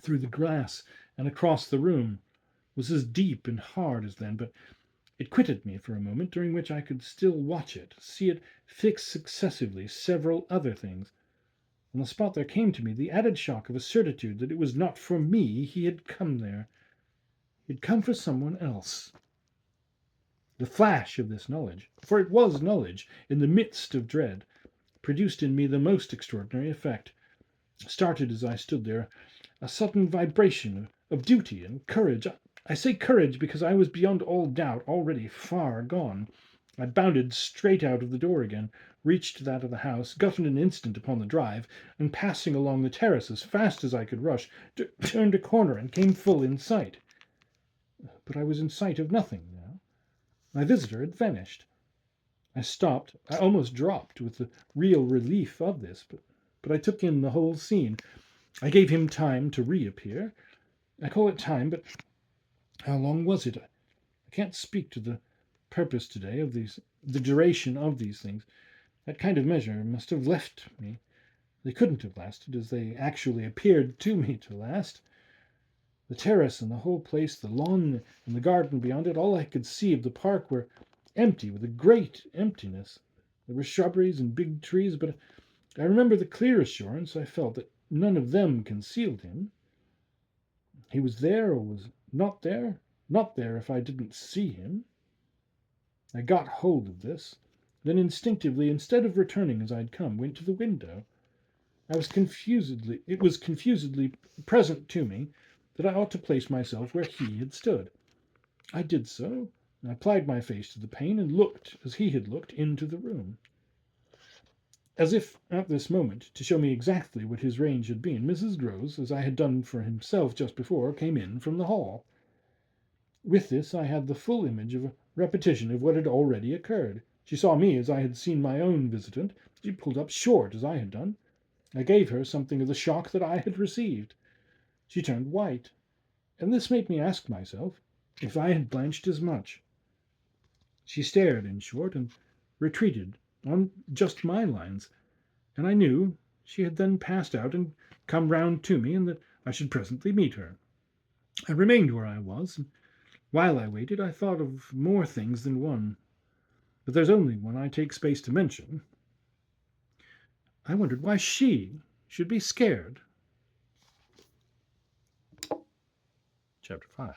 Speaker 1: through the glass and across the room, was as deep and hard as then, but it quitted me for a moment, during which I could still watch it, see it fix successively several other things. On the spot there came to me the added shock of a certitude that it was not for me he had come there. He had come for someone else. The flash of this knowledge, for it was knowledge, in the midst of dread, produced in me the most extraordinary effect. Started as I stood there a sudden vibration of duty and courage. I say courage because I was beyond all doubt already far gone. I bounded straight out of the door again, reached that of the house, got in an instant upon the drive, and passing along the terrace as fast as I could rush, turned a corner and came full in sight. But I was in sight of nothing now. My visitor had vanished. I stopped. I almost dropped with the real relief of this, but I took in the whole scene. I gave him time to reappear. I call it time, but how long was it? I can't speak to the purpose today of the duration of these things. That kind of measure must have left me. They couldn't have lasted as they actually appeared to me to last. The terrace and the whole place, the lawn and the garden beyond it, all I could see of the park were empty, with a great emptiness. There were shrubberies and big trees, but I remember the clear assurance I felt that none of them concealed him. He was there or was not there if I didn't see him. I got hold of this, then instinctively, instead of returning as I'd come, went to the window. It was confusedly present to me that I ought to place myself where he had stood. I did so. I applied my face to the pane and looked, as he had looked, into the room. As if at this moment, to show me exactly what his range had been, Mrs. Grose, as I had done for himself just before, came in from the hall. With this I had the full image of a repetition of what had already occurred. She saw me as I had seen my own visitant. She pulled up short as I had done. I gave her something of the shock that I had received. She turned white, and this made me ask myself if I had blanched as much. She stared, in short, and retreated on just my lines, and I knew she had then passed out and come round to me, and that I should presently meet her. I remained where I was, and while I waited I thought of more things than one, but there's only one I take space to mention. I wondered why she should be scared. Chapter 5.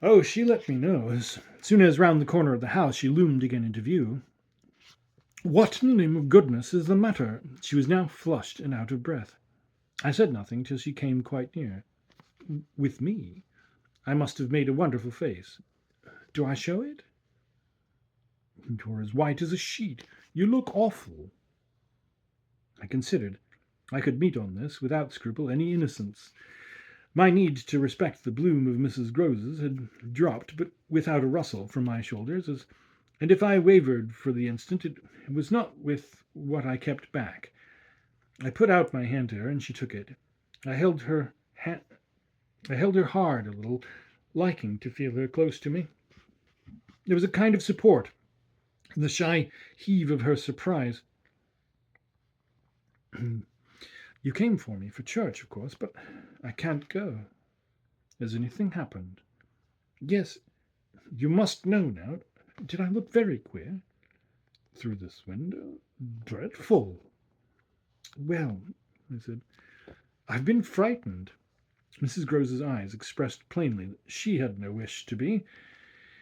Speaker 1: Oh, she let me know. As soon as round the corner of the house she loomed again into view. What in the name of goodness is the matter? She was now flushed and out of breath. I said nothing till she came quite near. With me? I must have made a wonderful face. Do I show it? You're as white as a sheet. You look awful. I considered. I could meet on this, without scruple, any innocence. My need to respect the bloom of Mrs. Grose's had dropped, but without a rustle, from my shoulders, and if I wavered for the instant, it was not with what I kept back. I put out my hand to her, and she took it. I held her hard a little, liking to feel her close to me. There was a kind of support in the shy heave of her surprise. You came for me for church, of course, but I can't go. Has anything happened? Yes, you must know now. Did I look very queer? Through this window? Dreadful. Well, I said, I've been frightened. Mrs. Grose's eyes expressed plainly that she had no wish to be,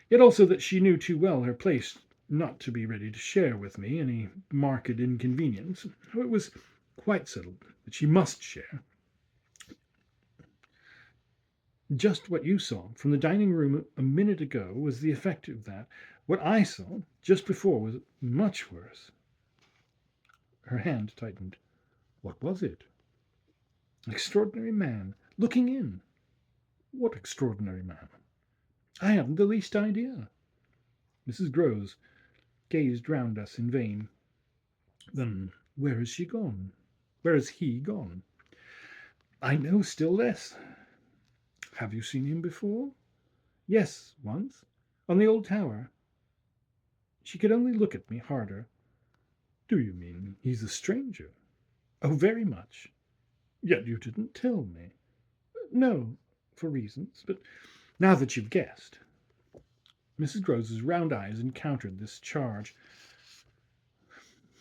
Speaker 1: yet also that she knew too well her place not to be ready to share with me any marked inconvenience. It was quite settled that she must share. Just what you saw from the dining room a minute ago was the effect of that. What I saw just before was much worse. Her hand tightened. What was it? An extraordinary man looking in. What extraordinary man? I haven't the least idea. Mrs. Grose gazed round us in vain. Then where has she gone? Where has he gone? I know still less. Have you seen him before? Yes, once. On the old tower. She could only look at me harder. Do you mean he's a stranger? Oh, very much. Yet you didn't tell me. No, for reasons, but now that you've guessed. Mrs. Grose's round eyes encountered this charge.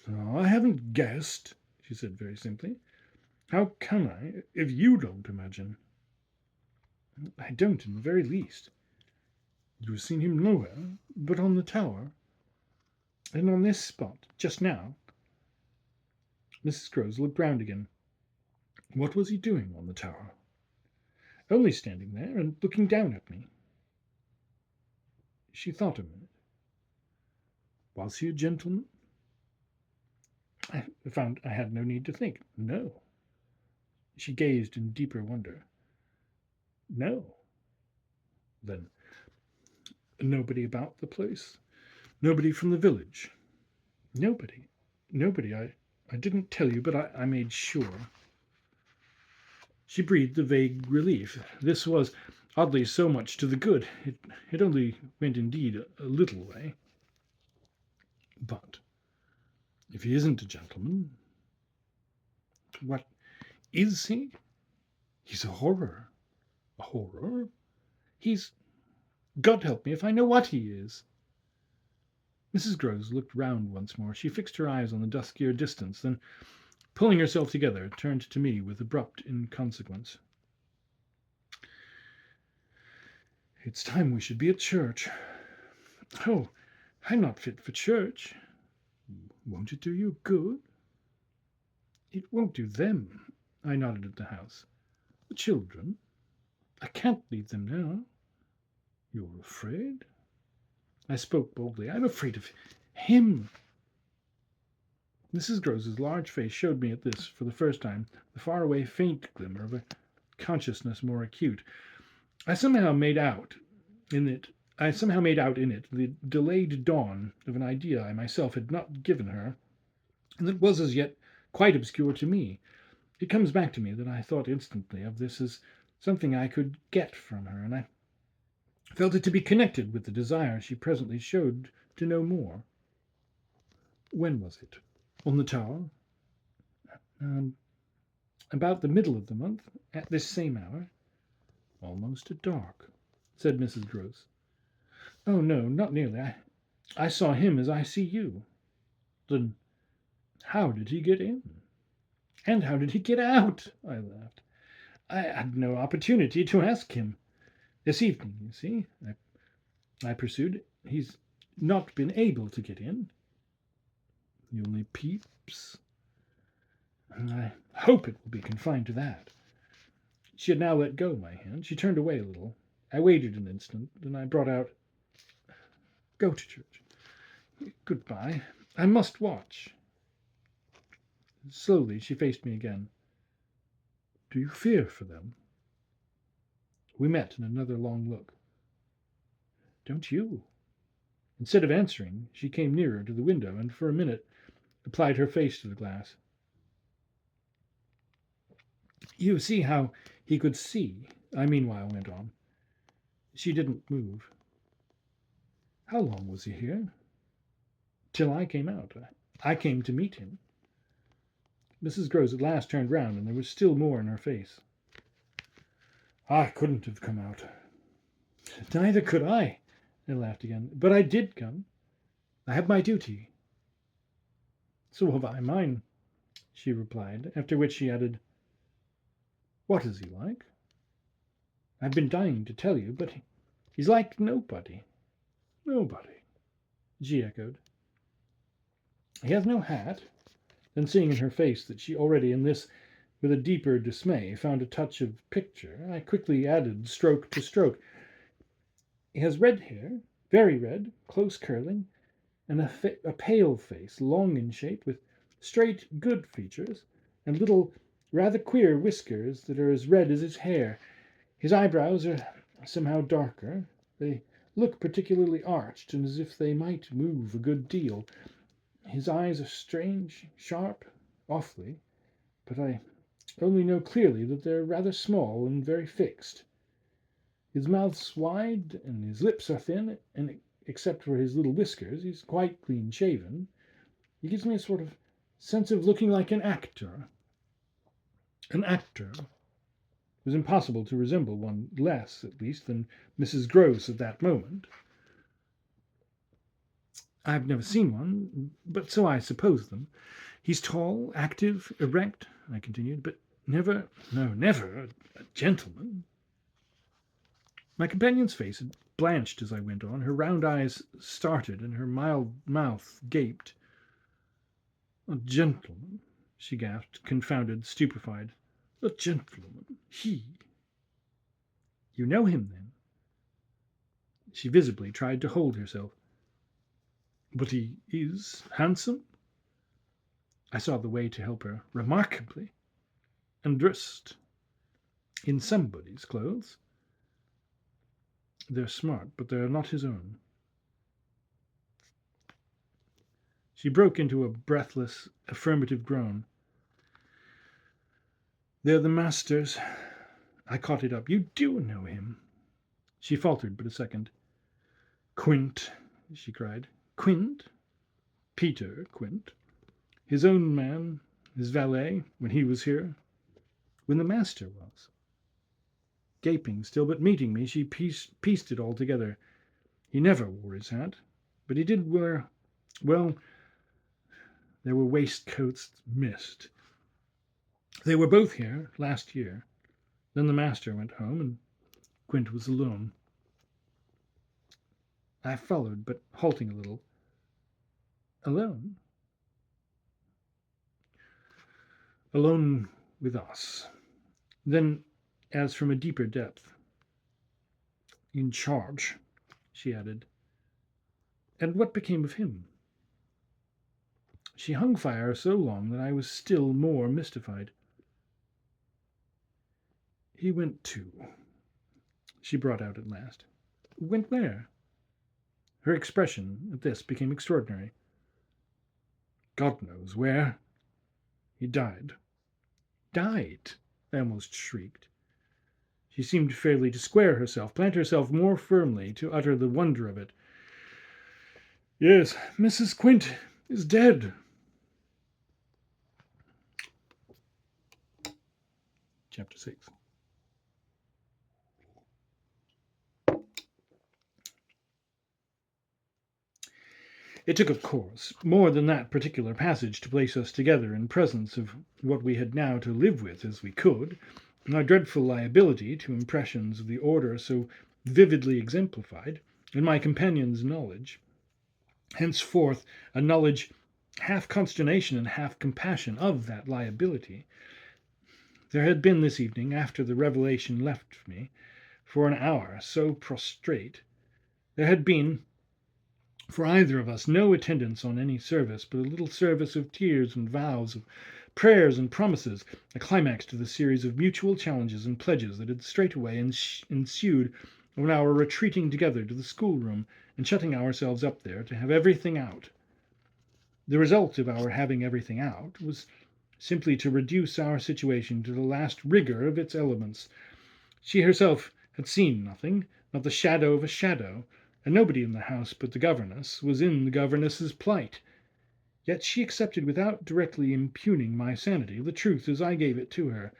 Speaker 1: Oh, I haven't guessed, she said very simply. How can I, if you don't imagine? I don't in the very least. You have seen him nowhere but on the tower, and on this spot, just now. Mrs. Grose looked round again. What was he doing on the tower? Only standing there and looking down at me. She thought a minute. Was he a gentleman? I found I had no need to think. No. She gazed in deeper wonder. No. Then nobody about the place? Nobody from the village? Nobody. Nobody. I didn't tell you, but I made sure. She breathed a vague relief. This was, oddly, so much to the good. It only went indeed a little way. But if he isn't a gentleman, what is he? He's a horror. A horror? He's... God help me if I know what he is. Mrs. Grose looked round once more. She fixed her eyes on the duskier distance, then, pulling herself together, turned to me with abrupt inconsequence. It's time we should be at church. Oh, I'm not fit for church. Won't it do you good? It won't do them. I nodded at the house. The children? I can't leave them now. You're afraid? I spoke boldly. I'm afraid of him. Mrs. Grose's large face showed me at this, for the first time, the far-away faint glimmer of a consciousness more acute. I somehow made out in it the delayed dawn of an idea I myself had not given her, and that was as yet quite obscure to me. It comes back to me that I thought instantly of this as something I could get from her, and I felt it to be connected with the desire she presently showed to know more. When was it? On the tower? About the middle of the month, at this same hour. Almost at dark, said Mrs. Grose. Oh, no, not nearly. I saw him as I see you. Then how did he get in? And how did he get out? I laughed. I had no opportunity to ask him. This evening, you see, I pursued, he's not been able to get in. He only peeps, and I hope it will be confined to that. She had now let go my hand. She turned away a little. I waited an instant, then I brought out, "Go to church. Goodbye. I must watch." Slowly she faced me again. "Do you fear for them?" We met in another long look. "Don't you?" Instead of answering, she came nearer to the window and for a minute applied her face to the glass. "You see how he could see," I meanwhile went on. She didn't move. "How long was he here?" "Till I came out. I came to meet him." Mrs. Grose at last turned round, and there was still more in her face. "I couldn't have come out." "Neither could I," I laughed again. "But I did come. I have my duty." "So have I mine," she replied, after which she added, "What is he like?" "I've been dying to tell you, but he's like nobody." "Nobody," she echoed. "He has no hat." Then seeing in her face that she already in this, with a deeper dismay, found a touch of picture, I quickly added, stroke to stroke, "He has red hair, very red, close curling, and a pale face, long in shape, with straight, good features, and little, rather queer whiskers that are as red as his hair. His eyebrows are somehow darker. They look particularly arched, and as if they might move a good deal. His eyes are strange, sharp, awfully, but I only know clearly that they're rather small and very fixed. His mouth's wide, and his lips are thin, and except for his little whiskers, he's quite clean shaven. He gives me a sort of sense of looking like an actor. An actor. It was impossible to resemble one less, at least, than Mrs. Grose at that moment. I've never seen one, but so I suppose them. He's tall, active, erect," I continued, "but never, no, never a gentleman." My companion's face had blanched as I went on. Her round eyes started, and her mild mouth gaped. "A gentleman," she gasped, confounded, stupefied. "A gentleman. He." "You know him, then?" She visibly tried to hold herself. "But he is handsome?" I saw the way to help her. "Remarkably. And dressed in somebody's clothes." "They're smart, but they're not his own." She broke into a breathless, affirmative groan. "They're the master's." I caught it up. "You do know him." She faltered but a second. "Quint," she cried. "Quint?" "Peter Quint. His own man, his valet, when he was here. When the master was." Gaping still, but meeting me, she pieced it all together. "He never wore his hat, but he did wear, well, there were waistcoats missed. They were both here last year. Then the master went home, and Quint was alone." I followed, but halting a little. "Alone?" "Alone with us." Then, as from a deeper depth, "In charge," she added. "And what became of him?" She hung fire so long that I was still more mystified. "He went too," she brought out at last. "Went where?" Her expression at this became extraordinary. "God knows where. He died." "Died?" I almost shrieked. She seemed fairly to square herself, plant herself more firmly, to utter the wonder of it. "Yes, Mrs. Quint is dead." Chapter 6. It took, of course, more than that particular passage to place us together in presence of what we had now to live with as we could, and our dreadful liability to impressions of the order so vividly exemplified in my companion's knowledge, henceforth a knowledge half consternation and half compassion of that liability. There had been this evening, after the revelation left me, for an hour so prostrate, there had been for either of us no attendance on any service, but a little service of tears and vows, of prayers and promises, a climax to the series of mutual challenges and pledges that had straightway ensued on our retreating together to the schoolroom and shutting ourselves up there to have everything out. The result of our having everything out was simply to reduce our situation to the last rigour of its elements. She herself had seen nothing, not the shadow of a shadow, and nobody in the house but the governess was in the governess's plight. Yet she accepted without directly impugning my sanity the truth as I gave it to her,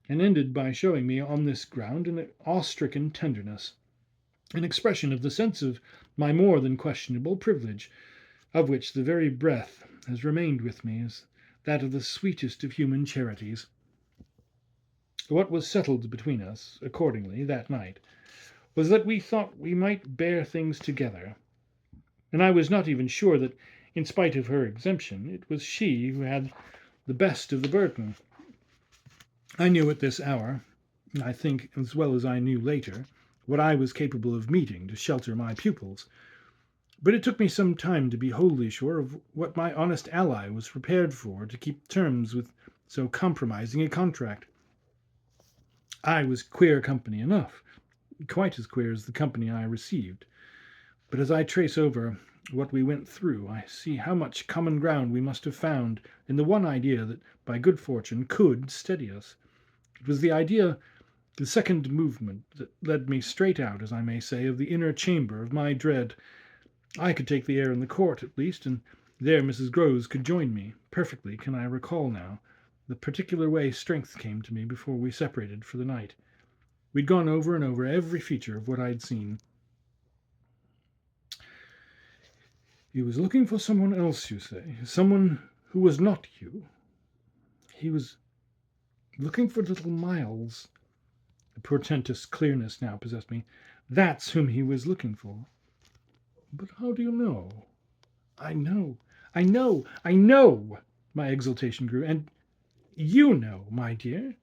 Speaker 1: and ended by showing me on this ground an awe-stricken tenderness, an expression of the sense of my more than questionable privilege, of which the very breath has remained with me as that of the sweetest of human charities. What was settled between us, accordingly, that night, was that we thought we might bear things together, and I was not even sure that, in spite of her exemption, it was she who had the best of the burden. I knew at this hour, I think, as well as I knew later, what I was capable of meeting to shelter my pupils, but it took me some time to be wholly sure of what my honest ally was prepared for to keep terms with so compromising a contract. I was queer company enough, quite as queer as the company I received, but as I trace over what we went through, I see how much common ground we must have found in the one idea that, by good fortune, could steady us. It was the idea, the second movement, that led me straight out, as I may say, of the inner chamber of my dread. I could take the air in the court, at least, and there Mrs. Groves could join me. Perfectly can I recall now the particular way strength came to me before we separated for the night. We'd gone over and over every feature of what I'd seen. He was looking for someone else, you say, someone who was not you. He was looking for little Miles. A portentous clearness now possessed me. That's whom he was looking for. But how do you know? I know. My exultation grew. And you know, my dear.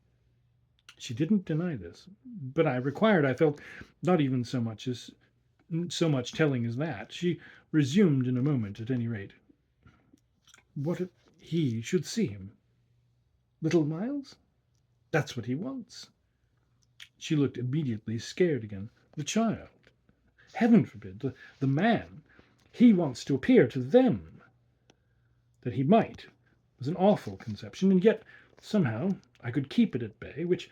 Speaker 1: She didn't deny this, but I felt, not even so much telling as that. She resumed in a moment, at any rate. What if he should see him? Little Miles? That's what he wants. She looked immediately scared again. The child. Heaven forbid. The man. He wants to appear to them. That he might was an awful conception, and yet somehow I could keep it at bay, which,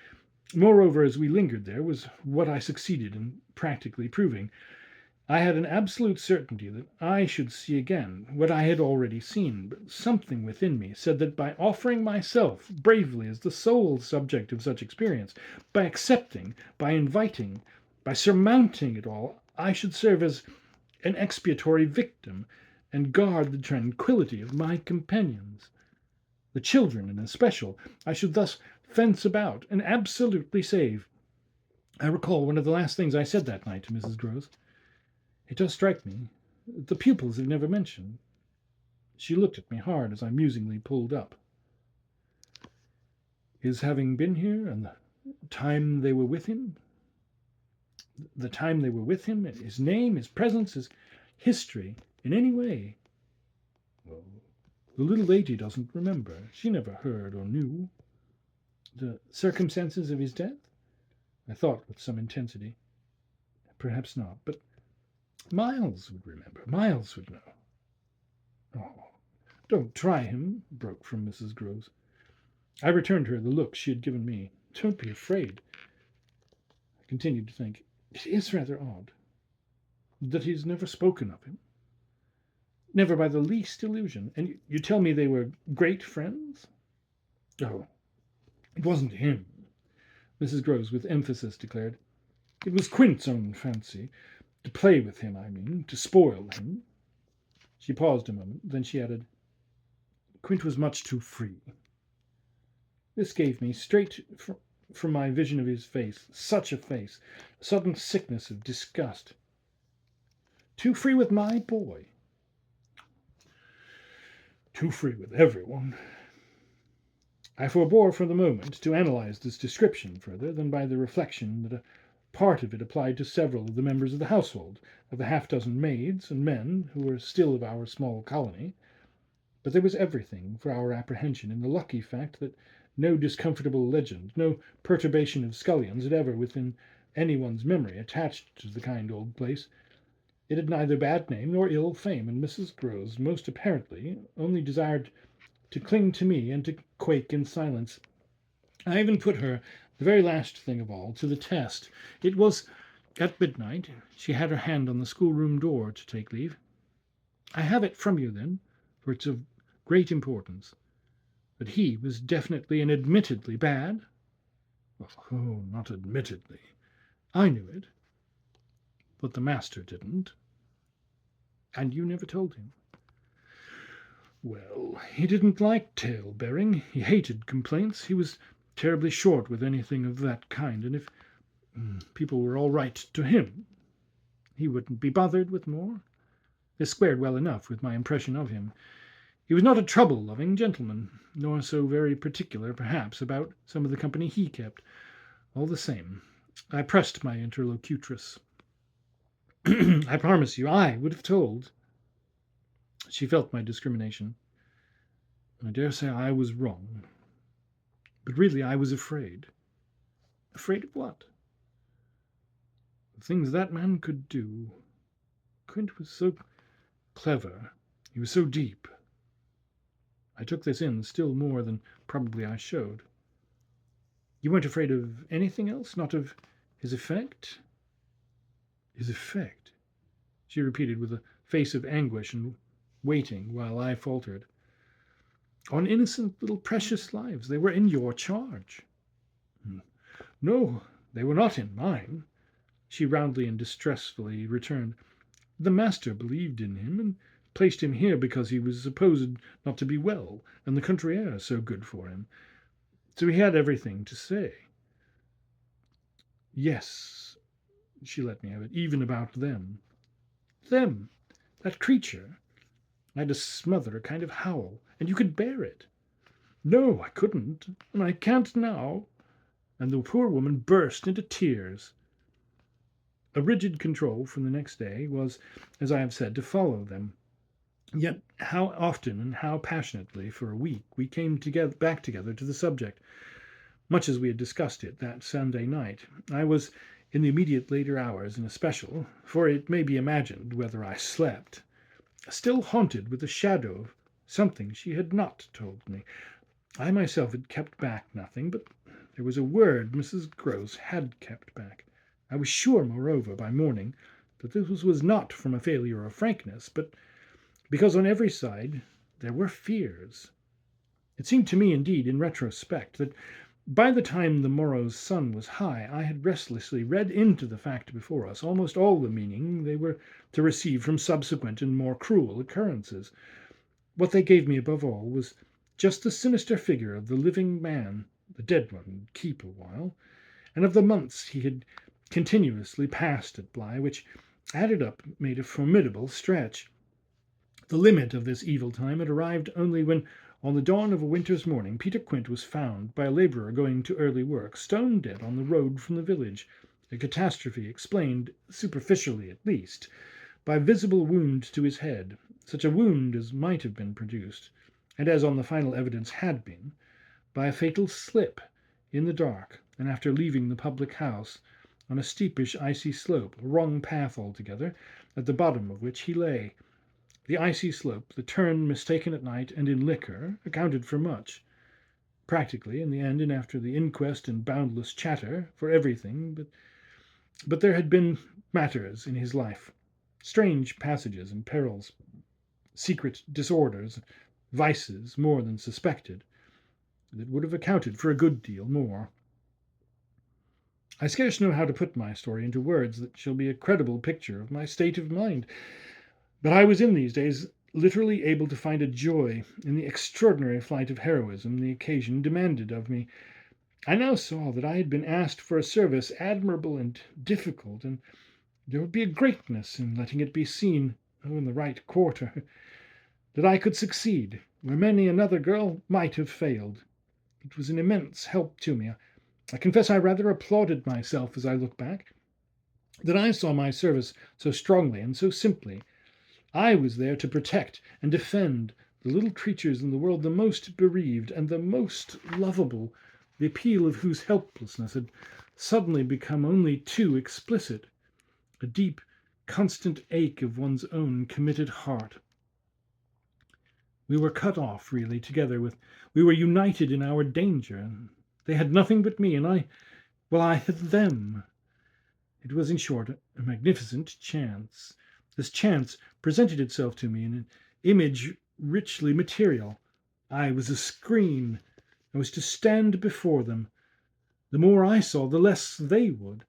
Speaker 1: moreover, as we lingered there, was what I succeeded in practically proving. I had an absolute certainty that I should see again what I had already seen, but something within me said that by offering myself bravely as the sole subject of such experience, by accepting, by inviting, by surmounting it all, I should serve as an expiatory victim and guard the tranquillity of my companions. The children in especial I should thus fence about and absolutely save. I recall one of the last things I said that night to Mrs. Groves. It does strike me, the pupils have never mentioned. She looked at me hard as I musingly pulled up. His having been here, and the time they were with him, his name, his presence, his history, in any way. Well, the little lady doesn't remember. She never heard or knew. The circumstances of his death? I thought with some intensity. Perhaps not, but Miles would remember. Miles would know. Oh, don't try him, broke from Mrs. Groves. I returned her the look she had given me. Don't be afraid. I continued to think. It is rather odd that he's never spoken of him. Never by the least illusion. And you tell me they were great friends? Oh, it wasn't him, Mrs. Groves with emphasis declared. It was Quint's own fancy. To play with him, I mean, to spoil him. She paused a moment, then she added, Quint was much too free. This gave me straight from my vision of his face, such a face, a sudden sickness of disgust. Too free with my boy. Too free with everyone. I forbore for the moment to analyze this description further than by the reflection that a part of it applied to several of the members of the household, of the half-dozen maids and men who were still of our small colony. But there was everything for our apprehension in the lucky fact that no discomfortable legend, no perturbation of scullions had ever within anyone's memory attached to the kind old place. It had neither bad name nor ill fame, and Mrs. Groves most apparently only desired to cling to me and to quake in silence. I even put her, the very last thing of all, to the test. It was at midnight. She had her hand on the schoolroom door to take leave. I have it from you, then, for it's of great importance, that he was definitely and admittedly bad. Oh, not admittedly. I knew it, but the master didn't. And you never told him. Well, he didn't like tale-bearing. He hated complaints. He was terribly short with anything of that kind, and if people were all right to him, he wouldn't be bothered with more. This squared well enough with my impression of him. He was not a trouble-loving gentleman, nor so very particular, perhaps, about some of the company he kept. All the same, I pressed my interlocutress. I promise you, I would have told. She felt my discrimination. I dare say I was wrong. But really I was afraid. Afraid of what? The things that man could do. Quint was so clever. He was so deep. I took this in still more than probably I showed. You weren't afraid of anything else? Not of his effect? His effect? She repeated with a face of anguish and waiting while I faltered. On innocent little precious lives. They were in your charge. No, they were not in mine, she roundly and distressfully returned. The master believed in him and placed him here because he was supposed not to be well, and the country air so good for him. So he had everything to say. Yes, she let me have it, even about them. Them, that creature. I had to smother a kind of howl, and you could bear it. No, I couldn't, and I can't now. And the poor woman burst into tears. A rigid control from the next day was, as I have said, to follow them. Yet how often and how passionately for a week we came back together to the subject, much as we had discussed it that Sunday night. I was, in the immediate later hours in especial, for it may be imagined whether I slept, still haunted with the shadow of something she had not told me. I myself had kept back nothing, but there was a word Mrs. Groves had kept back. I was sure, moreover, by morning, that this was not from a failure of frankness, but because on every side there were fears. It seemed to me, indeed, in retrospect, that by the time the morrow's sun was high, I had restlessly read into the fact before us almost all the meaning they were to receive from subsequent and more cruel occurrences. What they gave me above all was just the sinister figure of the living man, the dead one would keep a while, and of the months he had continuously passed at Bly, which, added up, made a formidable stretch. The limit of this evil time had arrived only when, on the dawn of a winter's morning, Peter Quint was found by a labourer going to early work, stone dead on the road from the village, a catastrophe explained, superficially at least, by a visible wound to his head, such a wound as might have been produced, and as on the final evidence had been, by a fatal slip in the dark, and after leaving the public house, on a steepish icy slope, a wrong path altogether, at the bottom of which he lay. The icy slope, the turn mistaken at night and in liquor, accounted for much. Practically, in the end, and after the inquest and boundless chatter, for everything, but there had been matters in his life, strange passages and perils, secret disorders, vices more than suspected, that would have accounted for a good deal more. I scarce know how to put my story into words that shall be a credible picture of my state of mind, but I was in these days literally able to find a joy in the extraordinary flight of heroism the occasion demanded of me. I now saw that I had been asked for a service admirable and difficult, and there would be a greatness in letting it be seen, in the right quarter, that I could succeed where many another girl might have failed. It was an immense help to me. I confess I rather applauded myself as I look back, that I saw my service so strongly and so simply. I was there to protect and defend the little creatures in the world the most bereaved and the most lovable, the appeal of whose helplessness had suddenly become only too explicit, a deep, constant ache of one's own committed heart. We were cut off, really, together we were united in our danger. They had nothing but me, and I had them. It was, in short, a magnificent chance. This chance presented itself to me in an image richly material. I was a screen. I was to stand before them. The more I saw, the less they would.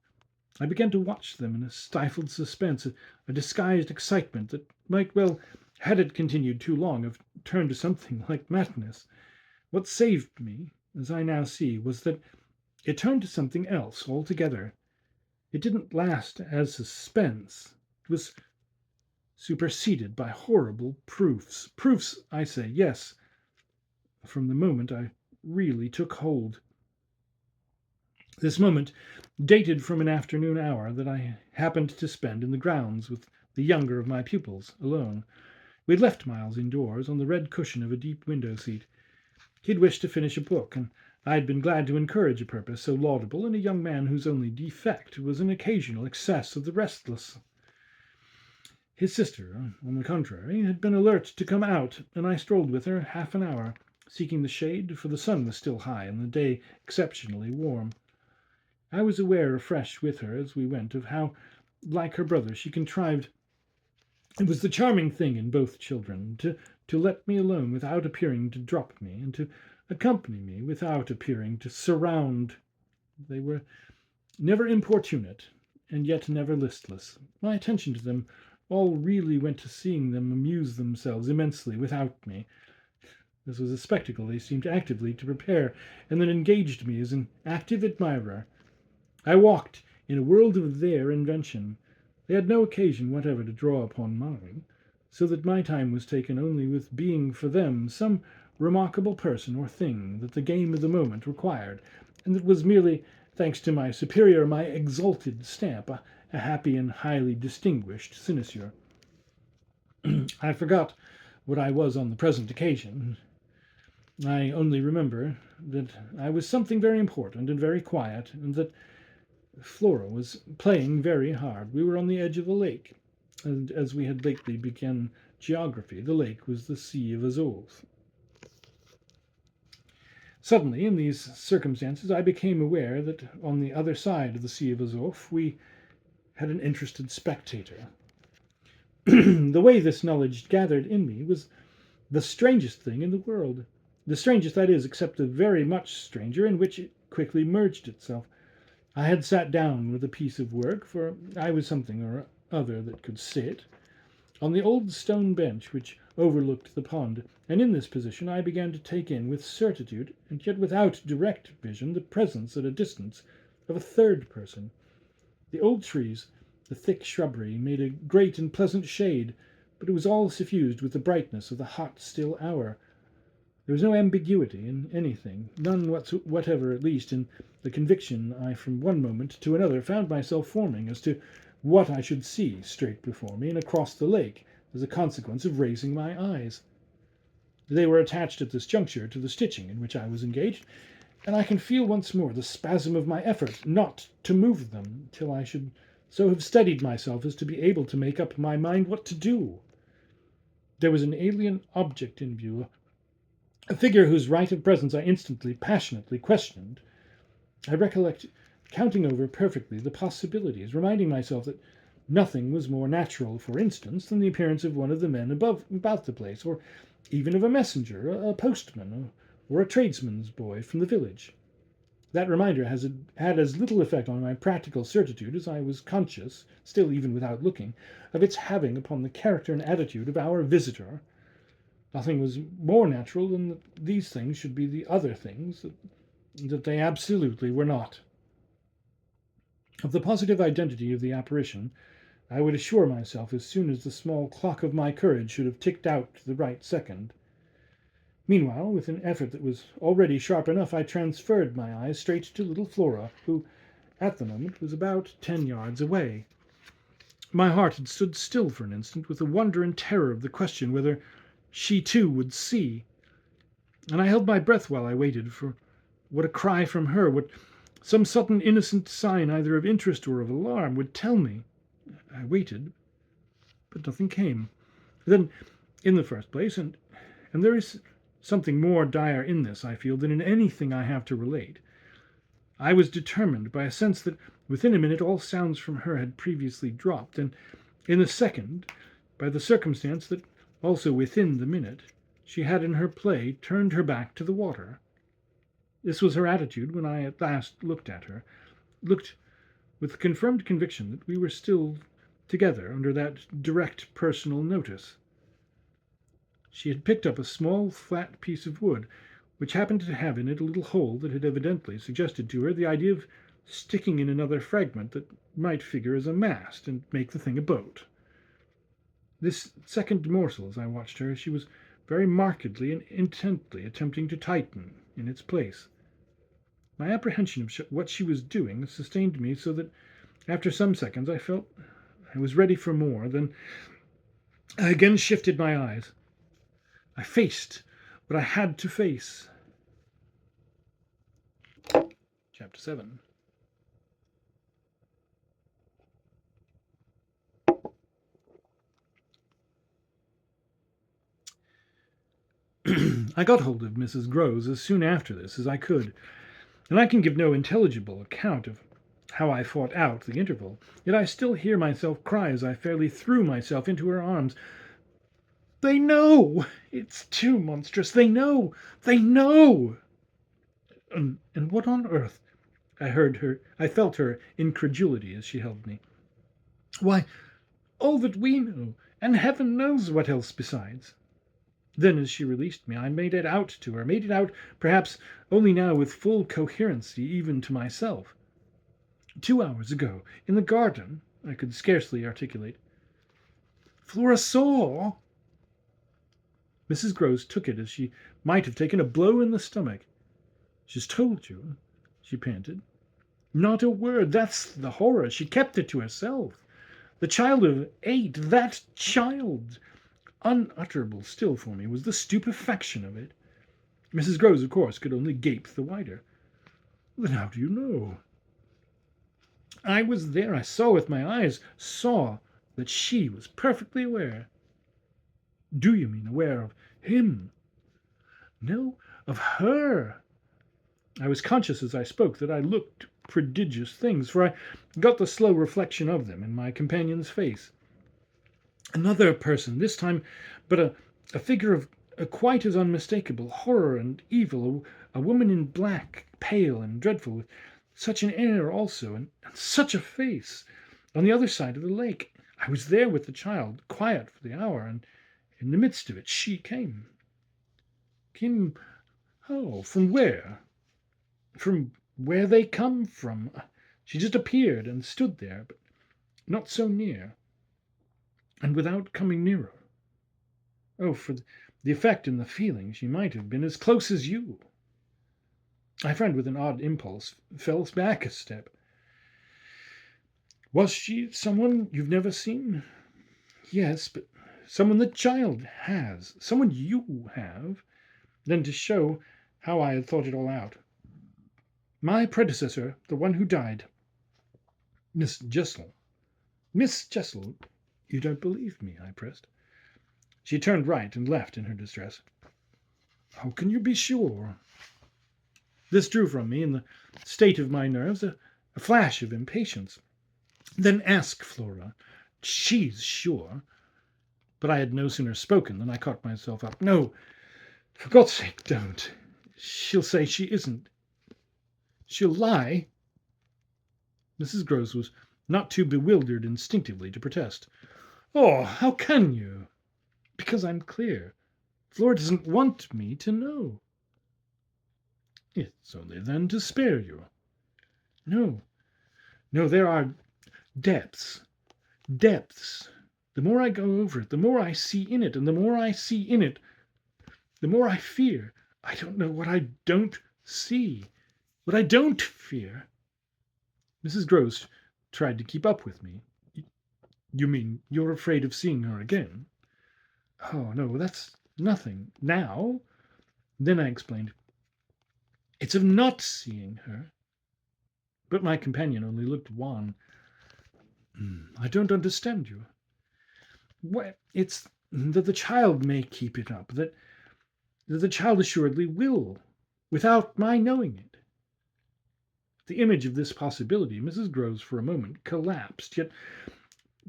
Speaker 1: I began to watch them in a stifled suspense, a disguised excitement that might well, had it continued too long, have turned to something like madness. What saved me, as I now see, was that it turned to something else altogether. It didn't last as suspense. It was superseded by horrible proofs. Proofs, I say, yes, from the moment I really took hold. This moment dated from an afternoon hour that I happened to spend in the grounds with the younger of my pupils, alone. We had left Miles indoors on the red cushion of a deep window seat. He had wished to finish a book, and I had been glad to encourage a purpose so laudable in a young man whose only defect was an occasional excess of the restless. His sister, on the contrary, had been alert to come out, and I strolled with her half an hour, seeking the shade, for the sun was still high and the day exceptionally warm. I was aware afresh with her as we went of how, like her brother, she contrived. It was the charming thing in both children to let me alone without appearing to drop me, and to accompany me without appearing to surround. They were never importunate, and yet never listless. My attention to them all really went to seeing them amuse themselves immensely without me. This was a spectacle they seemed actively to prepare, and that engaged me as an active admirer. I walked in a world of their invention. They had no occasion whatever to draw upon mine, so that my time was taken only with being for them some remarkable person or thing that the game of the moment required, and that was merely, thanks to my superior, my exalted stamp, a happy and highly distinguished sinecure. I forgot what I was on the present occasion. I only remember that I was something very important and very quiet, and that Flora was playing very hard. We were on the edge of a lake, and as we had lately begun geography, the lake was the Sea of Azov. Suddenly, in these circumstances, I became aware that on the other side of the Sea of Azov we had an interested spectator. The way this knowledge gathered in me was the strangest thing in the world. The strangest, that is, except the very much stranger in which it quickly merged itself. I had sat down with a piece of work, for I was something or other that could sit, on the old stone bench which overlooked the pond, and in this position I began to take in with certitude, and yet without direct vision, the presence at a distance of a third person. The old trees, the thick shrubbery, made a great and pleasant shade, but it was all suffused with the brightness of the hot, still hour. There was no ambiguity in anything, none whatever, at least, in the conviction I from one moment to another found myself forming as to what I should see straight before me and across the lake as a consequence of raising my eyes. They were attached at this juncture to the stitching in which I was engaged, and I can feel once more the spasm of my effort not to move them till I should so have steadied myself as to be able to make up my mind what to do. There was an alien object in view, a figure whose right of presence I instantly, passionately questioned. I recollect counting over perfectly the possibilities, reminding myself that nothing was more natural, for instance, than the appearance of one of the men about the place, or even of a messenger, a postman, or a tradesman's boy from the village. That reminder had as little effect on my practical certitude as I was conscious, still even without looking, of its having upon the character and attitude of our visitor. Nothing was more natural than that these things should be the other things, that that they absolutely were not. Of the positive identity of the apparition, I would assure myself as soon as the small clock of my courage should have ticked out to the right second. Meanwhile, with an effort that was already sharp enough, I transferred my eyes straight to little Flora, who, at the moment, was about 10 yards away. My heart had stood still for an instant with the wonder and terror of the question whether she too would see, and I held my breath while I waited for what a cry from her, what some sudden innocent sign either of interest or of alarm would tell me. I waited, but nothing came. Then, in the first place, and there is something more dire in this, I feel, than in anything I have to relate, I was determined by a sense that within a minute all sounds from her had previously dropped, and in the second, by the circumstance that also within the minute she had in her play turned her back to the water. This was her attitude when I at last looked at her, looked with the confirmed conviction that we were still together under that direct personal notice. She had picked up a small flat piece of wood, which happened to have in it a little hole that had evidently suggested to her the idea of sticking in another fragment that might figure as a mast and make the thing a boat. This second morsel, as I watched her, she was very markedly and intently attempting to tighten in its place. My apprehension of what she was doing sustained me so that after some seconds I felt I was ready for more. Then I again shifted my eyes. I faced what I had to face. Chapter 7. I got hold of Mrs. Groves as soon after this as I could, and I can give no intelligible account of how I fought out the interval, yet I still hear myself cry as I fairly threw myself into her arms. "They know! It's too monstrous! They know! They know!" And what on earth? I felt her incredulity as she held me. "Why, all that we know, and heaven knows what else besides." Then, as she released me, I made it out to her, made it out, perhaps, only now with full coherency even to myself. 2 hours ago, in the garden, I could scarcely articulate. Flora saw. Mrs. Groves took it as she might have taken a blow in the stomach. "She's told you?" she panted. "Not a word. That's the horror. She kept it to herself. The child of 8, that child!" Unutterable still for me was the stupefaction of it. Mrs. Groves, of course, could only gape the wider. "Then how do you know?" "I was there. I saw with my eyes, saw that she was perfectly aware." "Do you mean aware of him?" "No, of her." I was conscious as I spoke that I looked prodigious things, for I got the slow reflection of them in my companion's face. Another person, this time, but a figure of quite as unmistakable horror and evil, a woman in black, pale and dreadful, with such an air also, and such a face, on the other side of the lake. I was there with the child, quiet for the hour, and in the midst of it she came. Came, oh, from where? From where they come from. She just appeared and stood there, but not so near, and without coming nearer. Oh, for the effect and the feeling, she might have been as close as you. My friend, with an odd impulse, fell back a step. "Was she someone you've never seen?" "Yes, but someone the child has. Someone you have." Then, to show how I had thought it all out, "My predecessor, the one who died. Miss Jessel." "Miss Jessel? You don't believe me?" I pressed. She turned right and left in her distress. "How can you be sure?" This drew from me, in the state of my nerves, a flash of impatience. "Then ask Flora. She's sure." But I had no sooner spoken than I caught myself up. "No, for God's sake, don't. She'll say she isn't. She'll lie." Mrs. Groves was not too bewildered instinctively to protest. "Oh, how can you?" "Because I'm clear. Flora doesn't want me to know." It's only then to spare you. No, no, there are depths, depths. The more I go over it, the more I see in it, and the more I see in it, the more I fear. I don't know what I don't see, what I don't fear. Mrs. Gross tried to keep up with me. You mean you're afraid of seeing her again? Oh, no, that's nothing. Now? Then I explained. It's of not seeing her. But my companion only looked wan. I don't understand you. Well, it's that the child may keep it up, that the child assuredly will, without my knowing it. The image of this possibility, Mrs. Groves for a moment collapsed, yet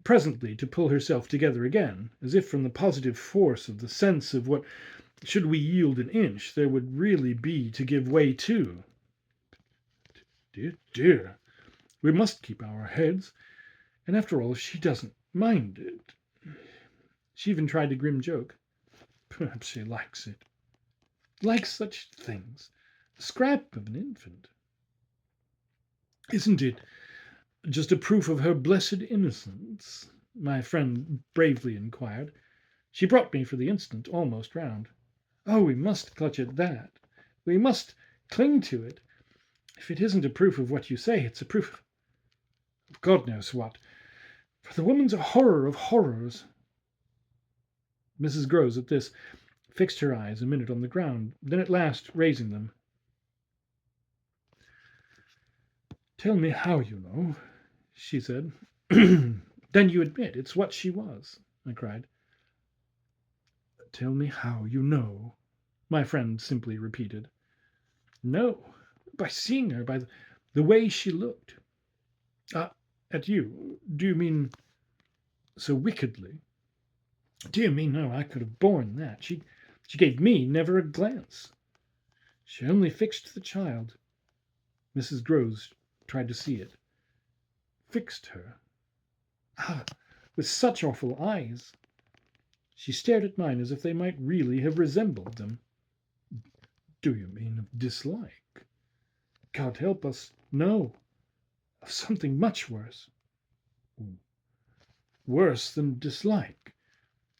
Speaker 1: presently to pull herself together again, as if from the positive force of the sense of what, should we yield an inch, there would really be to give way to. Dear, dear, we must keep our heads, and after all, she doesn't mind it. She even tried a grim joke. Perhaps she likes it. Likes such things. The scrap of an infant. Isn't it just a proof of her blessed innocence? My friend bravely inquired. She brought me for the instant almost round. Oh, we must clutch at that. We must cling to it. If it isn't a proof of what you say, it's a proof of God knows what. For the woman's a horror of horrors. Mrs. Groves, at this, fixed her eyes a minute on the ground, then at last raising them. Tell me how you know, she said. Then you admit it's what she was, I cried. Tell me how you know, my friend simply repeated. No, by seeing her, by the way she looked. At you, do you mean so wickedly? Dear me, no, I could have borne that. She gave me never a glance. She only fixed the child. Mrs. Groves tried to see it. Fixed her. With such awful eyes. She stared at mine as if they might really have resembled them. Do you mean of dislike? God help us, no. Of something much worse. Worse than dislike.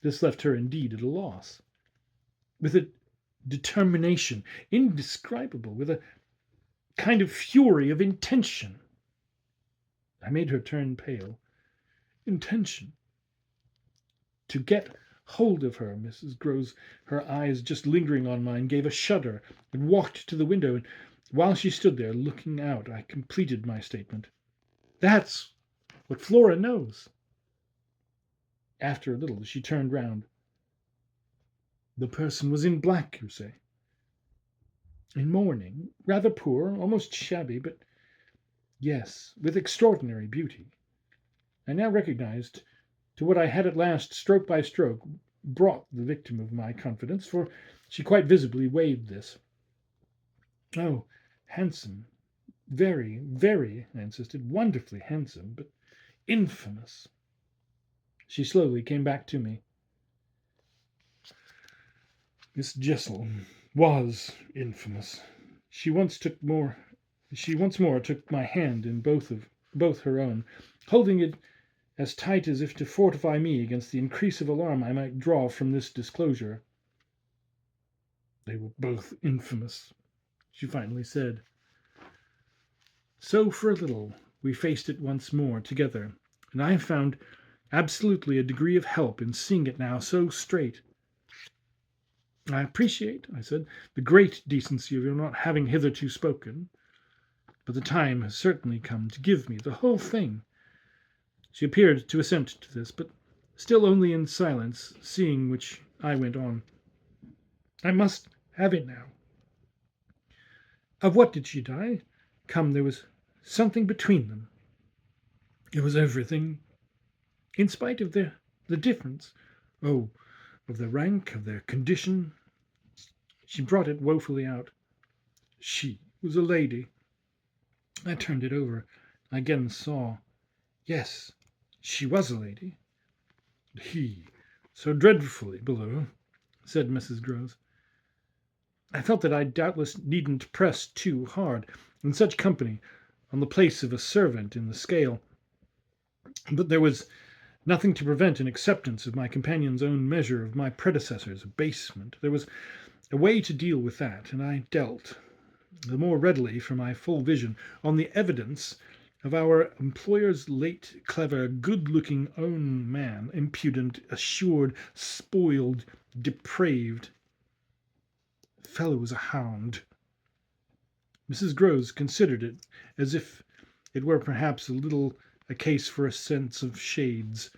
Speaker 1: This left her indeed at a loss. With a determination indescribable, with a kind of fury of intention. I made her turn pale. Intention. To get hold of her, Mrs. Groves, her eyes just lingering on mine, gave a shudder and walked to the window, and while she stood there looking out, I completed my statement. That's what Flora knows. After a little, she turned round. The person was in black, you say? In mourning, rather poor, almost shabby, but yes, with extraordinary beauty. I now recognized to what I had at last, stroke by stroke, brought the victim of my confidence, for she quite visibly waived this. Oh, handsome, very, very, I insisted, wonderfully handsome, but infamous. She slowly came back to me. Miss Jessel was infamous. She once more took my hand in both her own, holding it as tight as if to fortify me against the increase of alarm I might draw from this disclosure. They were both infamous, she finally said. So for a little we faced it once more together, and I found absolutely a degree of help in seeing it now so straight. I appreciate, I said, the great decency of your not having hitherto spoken, but the time has certainly come to give me the whole thing. She appeared to assent to this, but still only in silence, seeing which I went on. I must have it now. Of what did she die? Come, there was something between them. It was everything. In spite of the difference, of their rank, of their condition. She brought it woefully out. She was a lady. I turned it over. I again saw. Yes, she was a lady. He, so dreadfully below, said Mrs. Groves. I felt that I doubtless needn't press too hard in such company on the place of a servant in the scale, but there was nothing to prevent an acceptance of my companion's own measure of my predecessor's abasement. There was a way to deal with that, and I dealt the more readily for my full vision on the evidence of our employer's late, clever, good-looking own man, impudent, assured, spoiled, depraved. The fellow was a hound. Mrs. Groves considered it as if it were perhaps a case for a sense of shades.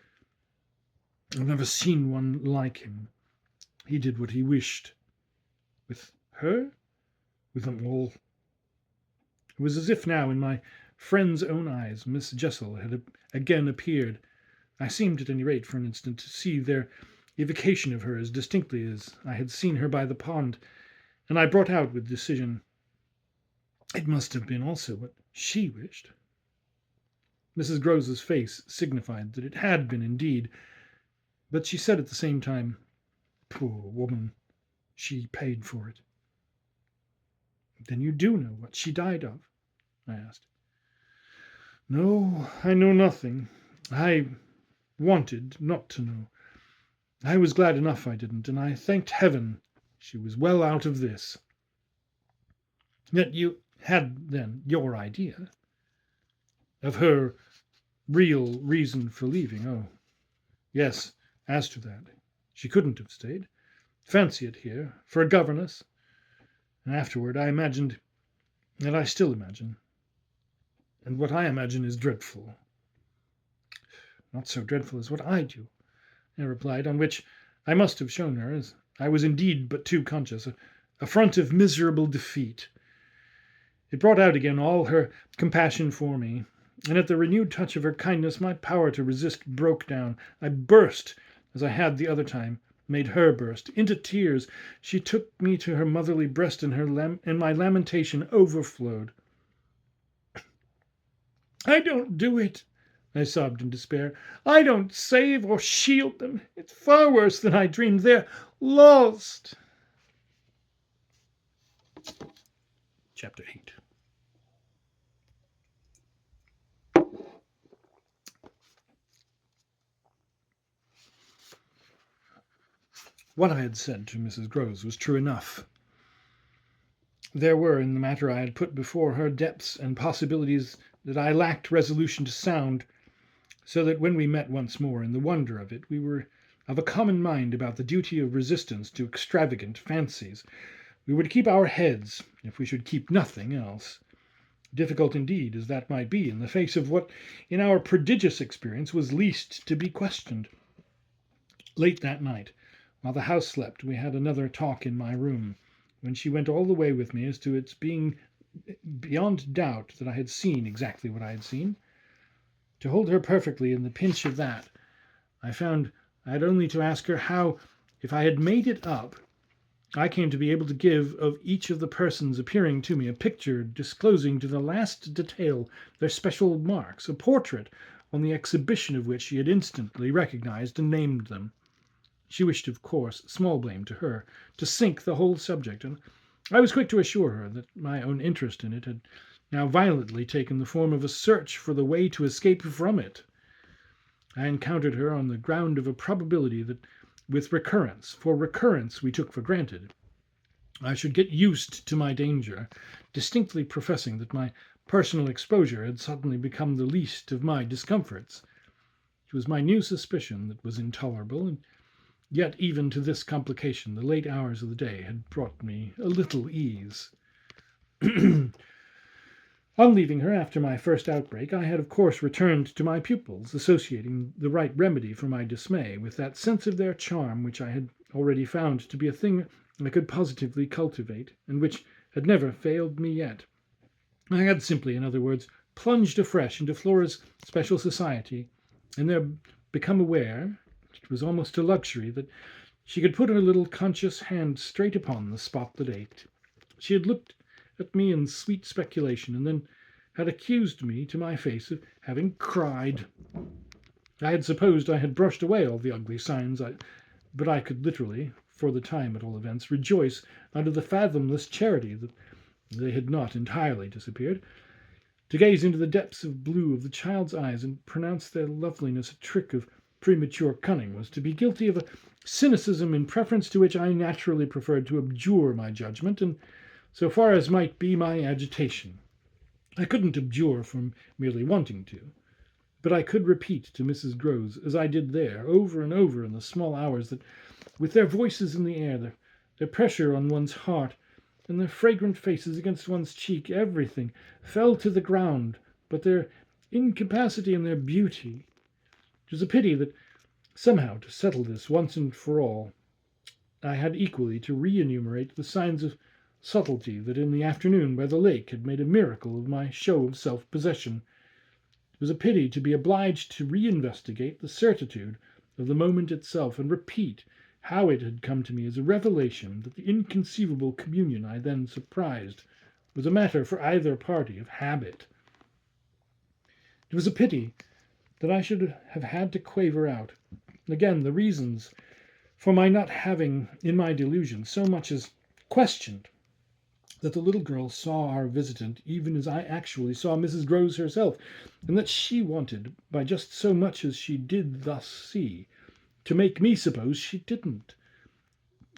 Speaker 1: I've never seen one like him. He did what he wished. With her? With them all. It was as if now, in my friend's own eyes, Miss Jessel had again appeared. I seemed, at any rate, for an instant, to see their evocation of her as distinctly as I had seen her by the pond, and I brought out with decision, "It must have been also what she wished." Mrs. Groves's face signified that it had been indeed, but she said at the same time, "Poor woman, she paid for it." "Then you do know what she died of?" I asked. "No, I know nothing. I wanted not to know. I was glad enough I didn't, and I thanked heaven she was well out of this." "Yet you had, then, your idea?" "Of her real reason for leaving? Oh, yes, as to that. She couldn't have stayed. Fancy it here, for a governess. And afterward I imagined, and I still imagine, and what I imagine is dreadful." "Not so dreadful as what I do," I replied, on which I must have shown her, as I was indeed but too conscious, a front of miserable defeat. It brought out again all her compassion for me, and at the renewed touch of her kindness my power to resist broke down. I burst, as I had the other time made her burst, into tears. She took me to her motherly breast, and my lamentation overflowed. "I don't do it," I sobbed in despair. "I don't save or shield them. It's far worse than I dreamed. They're lost." Chapter 8. What I had said to Mrs. Groves was true enough. There were in the matter I had put before her depths and possibilities that I lacked resolution to sound, so that when we met once more in the wonder of it, we were of a common mind about the duty of resistance to extravagant fancies. We would keep our heads, if we should keep nothing else. Difficult indeed as that might be in the face of what, in our prodigious experience, was least to be questioned. Late that night, while the house slept, we had another talk in my room, when she went all the way with me as to its being beyond doubt that I had seen exactly what I had seen. To hold her perfectly in the pinch of that, I found I had only to ask her how, if I had made it up, I came to be able to give of each of the persons appearing to me a picture disclosing to the last detail their special marks, a portrait on the exhibition of which she had instantly recognized and named them. She wished, of course, small blame to her, to sink the whole subject, and I was quick to assure her that my own interest in it had now violently taken the form of a search for the way to escape from it. I encountered her on the ground of a probability that with recurrence, for recurrence we took for granted, I should get used to my danger, distinctly professing that my personal exposure had suddenly become the least of my discomforts. It was my new suspicion that was intolerable, and yet even to this complication the late hours of the day had brought me a little ease. On leaving her after my first outbreak, I had of course returned to my pupils, associating the right remedy for my dismay with that sense of their charm which I had already found to be a thing I could positively cultivate, and which had never failed me yet. I had simply, in other words, plunged afresh into Flora's special society, and there become aware, it was almost a luxury, that she could put her little conscious hand straight upon the spot that ached. She had looked at me in sweet speculation, and then had accused me to my face of having cried. I had supposed I had brushed away all the ugly signs, but I could literally for the time at all events, rejoice under the fathomless charity that they had not entirely disappeared. To gaze into the depths of blue of the child's eyes and pronounce their loveliness a trick of premature cunning was to be guilty of a cynicism in preference to which I naturally preferred to abjure my judgment, and so far as might be my agitation. I couldn't abjure from merely wanting to, but I could repeat to Mrs. Groves, as I did there, over and over in the small hours, that with their voices in the air, their pressure on one's heart, and their fragrant faces against one's cheek, everything fell to the ground but their incapacity and their beauty. It was a pity that somehow, to settle this once and for all, I had equally to re-enumerate the signs of subtlety that in the afternoon by the lake had made a miracle of my show of self-possession. It was a pity to be obliged to re-investigate the certitude of the moment itself and repeat how it had come to me as a revelation that the inconceivable communion I then surprised was a matter for either party of habit. It was a pity that I should have had to quaver out, again, the reasons for my not having, in my delusion, so much as questioned that the little girl saw our visitant even as I actually saw Mrs. Groves herself, and that she wanted, by just so much as she did thus see, to make me suppose she didn't,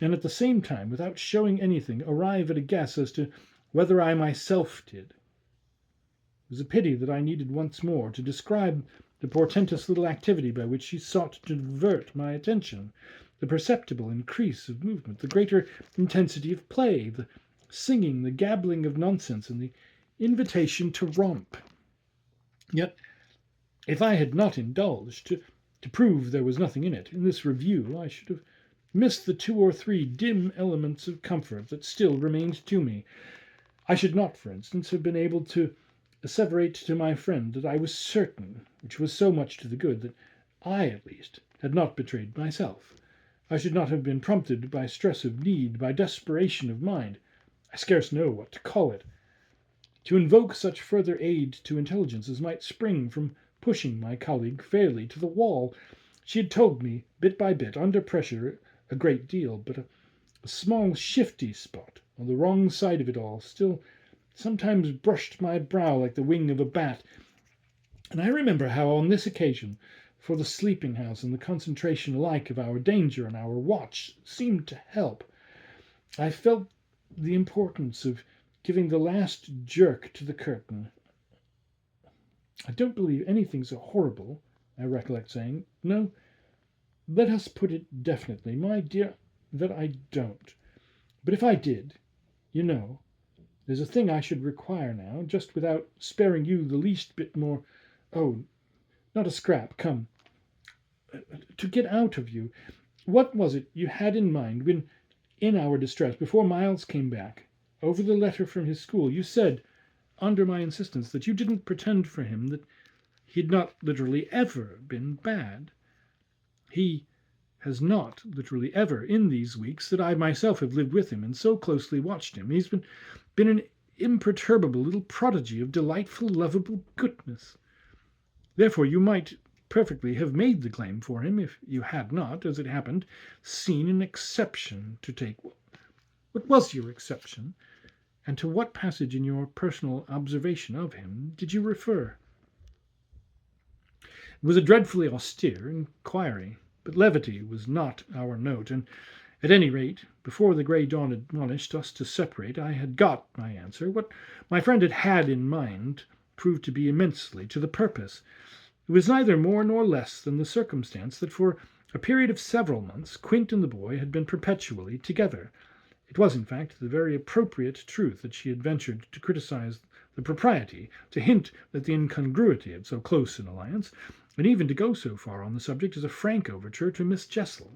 Speaker 1: and at the same time, without showing anything, arrive at a guess as to whether I myself did. It was a pity that I needed once more to describe the portentous little activity by which she sought to divert my attention, the perceptible increase of movement, the greater intensity of play, the singing, the gabbling of nonsense, and the invitation to romp. Yet, if I had not indulged, to prove there was nothing in it, in this review, I should have missed the 2 or 3 dim elements of comfort that still remained to me. I should not, for instance, have been able to asseverate to my friend that I was certain, which was so much to the good, that I, at least, had not betrayed myself. I should not have been prompted by stress of need, by desperation of mind, I scarce know what to call it, to invoke such further aid to intelligence as might spring from pushing my colleague fairly to the wall. She had told me, bit by bit, under pressure, a great deal, but a small shifty spot on the wrong side of it all still sometimes brushed my brow like the wing of a bat, and I remember how on this occasion, for the sleeping-house and the concentration alike of our danger and our watch seemed to help, I felt the importance of giving the last jerk to the curtain. I don't believe anything so horrible, I recollect saying. No, let us put it definitely, my dear, that I don't. But if I did, you know, there's a thing I should require now, just without sparing you the least bit more. Oh, not a scrap, come. To get out of you, what was it you had in mind when, in our distress, before Miles came back, over the letter from his school, you said, under my insistence, that you didn't pretend for him that he'd not literally ever been bad. He has not literally ever, in these weeks that I myself have lived with him and so closely watched him, he's been an imperturbable little prodigy of delightful, lovable goodness. Therefore you might perfectly have made the claim for him if you had not, as it happened, seen an exception to take. What was your exception, and to what passage in your personal observation of him did you refer? It was a dreadfully austere inquiry, but levity was not our note, and at any rate, before the grey dawn admonished us to separate, I had got my answer. What my friend had in mind proved to be immensely to the purpose. It was neither more nor less than the circumstance that for a period of several months Quint and the boy had been perpetually together. It was, in fact, the very appropriate truth that she had ventured to criticize the propriety, to hint at the incongruity of so close an alliance, and even to go so far on the subject as a frank overture to Miss Jessel.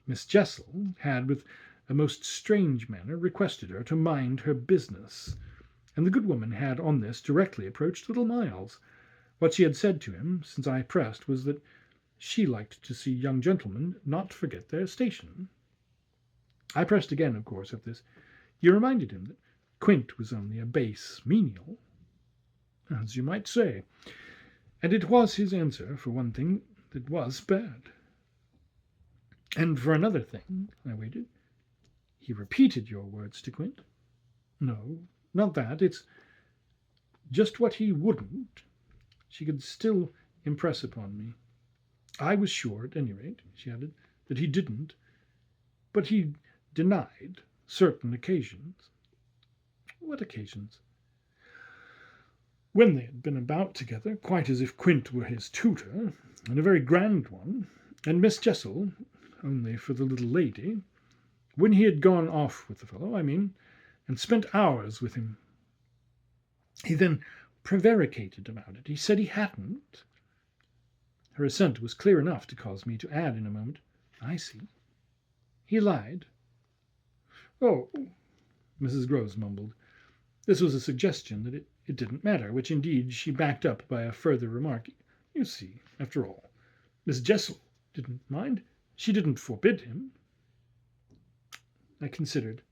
Speaker 1: Miss Jessel had, with a most strange manner, requested her to mind her business, and the good woman had on this directly approached little Miles. What she had said to him, since I pressed, was that she liked to see young gentlemen not forget their station. I pressed again, of course, at this. You reminded him that Quint was only a base menial, as you might say, and it was his answer, for one thing, that was bad. And for another thing, I waited. He repeated your words to Quint. No, not that. It's just what he wouldn't. She could still impress upon me. I was sure, at any rate, she added, that he didn't, but he denied certain occasions. What occasions? When they had been about together, quite as if Quint were his tutor, and a very grand one, and Miss Jessel only for the little lady, when he had gone off with the fellow, I mean, and spent hours with him. He then prevaricated about it. He said he hadn't. Her assent was clear enough to cause me to add in a moment, I see. He lied. Oh, Mrs. Groves mumbled. This was a suggestion that it didn't matter, which indeed she backed up by a further remark. You see, after all, Miss Jessel didn't mind. She didn't forbid him. I considered.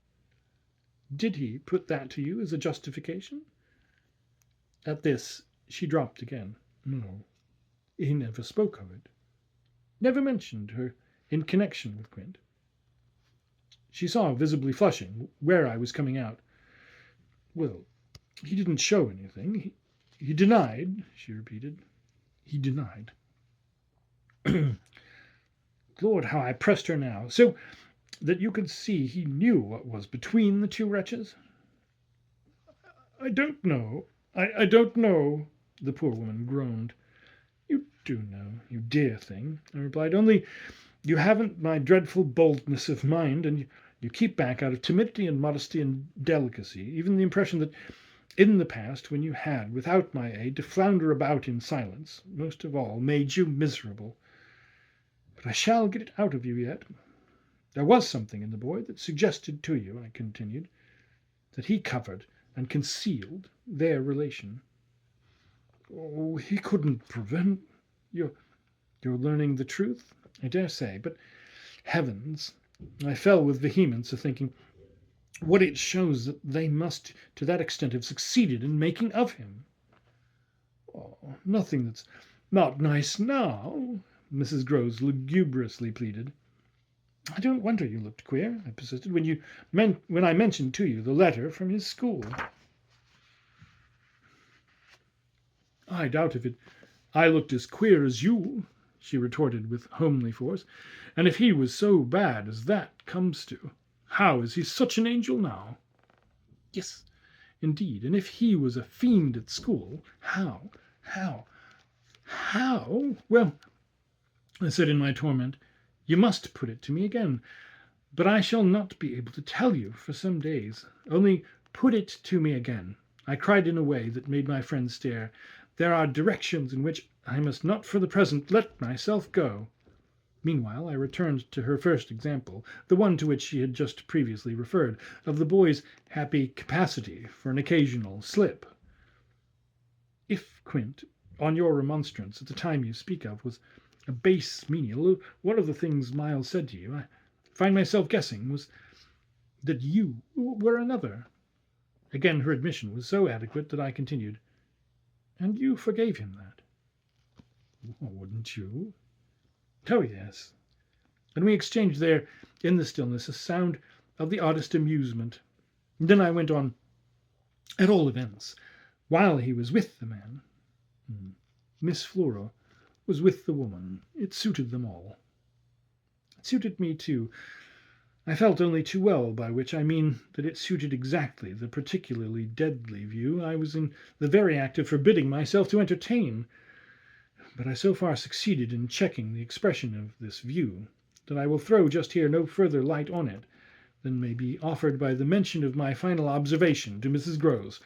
Speaker 1: Did he put that to you as a justification? At this, she dropped again. No, he never spoke of it. Never mentioned her in connection with Quint. She saw, visibly flushing, where I was coming out. Well, he didn't show anything. He denied, she repeated. He denied. Lord, how I pressed her now, so that you could see he knew what was between the two wretches. I don't know. I don't know, the poor woman groaned. You do know, you dear thing, I replied, only you haven't my dreadful boldness of mind, and you keep back out of timidity and modesty and delicacy, even the impression that in the past, when you had, without my aid, to flounder about in silence, most of all, made you miserable. But I shall get it out of you yet. There was something in the boy that suggested to you, I continued, that he covered and concealed their relation. Oh, he couldn't prevent your learning the truth, I dare say, but heavens, I fell with vehemence a thinking what it shows that they must to that extent have succeeded in making of him. Oh, nothing that's not nice now, Mrs. Groves lugubriously pleaded. I don't wonder you looked queer, I persisted, when I mentioned to you the letter from his school. I doubt if I looked as queer as you, she retorted with homely force, and if he was so bad as that comes to, how is he such an angel now? Yes, indeed, and if he was a fiend at school, how? Well, I said in my torment, you must put it to me again, but I shall not be able to tell you for some days. Only put it to me again. I cried in a way that made my friend stare. There are directions in which I must not for the present let myself go. Meanwhile, I returned to her first example, the one to which she had just previously referred, of the boy's happy capacity for an occasional slip. If Quint, on your remonstrance at the time you speak of, was a base menial, one of the things Miles said to you, I find myself guessing, was that you were another. Again her admission was so adequate that I continued, and you forgave him that? Wouldn't you? Oh, yes. And we exchanged there, in the stillness, a sound of the oddest amusement. And then I went on, at all events, while he was with the man, Miss Flora was with the woman. It suited them all. It suited me, too. I felt only too well, by which I mean that it suited exactly the particularly deadly view I was in the very act of forbidding myself to entertain. But I so far succeeded in checking the expression of this view that I will throw just here no further light on it than may be offered by the mention of my final observation to Mrs. Groves.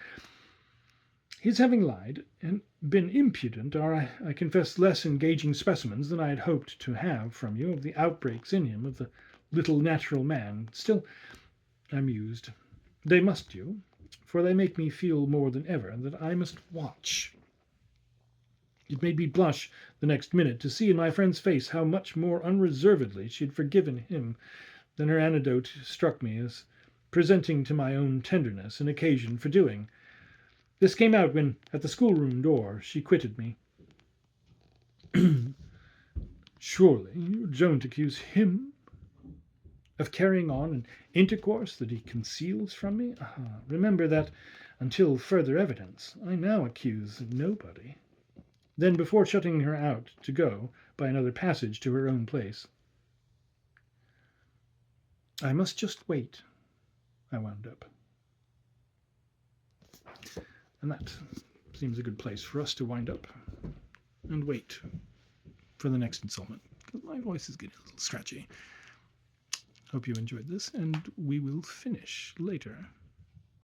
Speaker 1: His having lied and been impudent are, I confess, less engaging specimens than I had hoped to have from you of the outbreaks in him of the little natural man. Still, I mused, they must do, for they make me feel more than ever that I must watch. It made me blush the next minute to see in my friend's face how much more unreservedly she had forgiven him than her anecdote struck me as presenting to my own tenderness an occasion for doing. This came out when, at the schoolroom door, she quitted me. Surely you don't accuse him? of carrying on an intercourse that he conceals from me? Remember that, until further evidence, I now accuse nobody. Then, before shutting her out to go by another passage to her own place, I must just wait, I wound up. And that seems a good place for us to wind up and wait for the next installment. My voice is getting a little scratchy. Hope you enjoyed this, and we will finish later.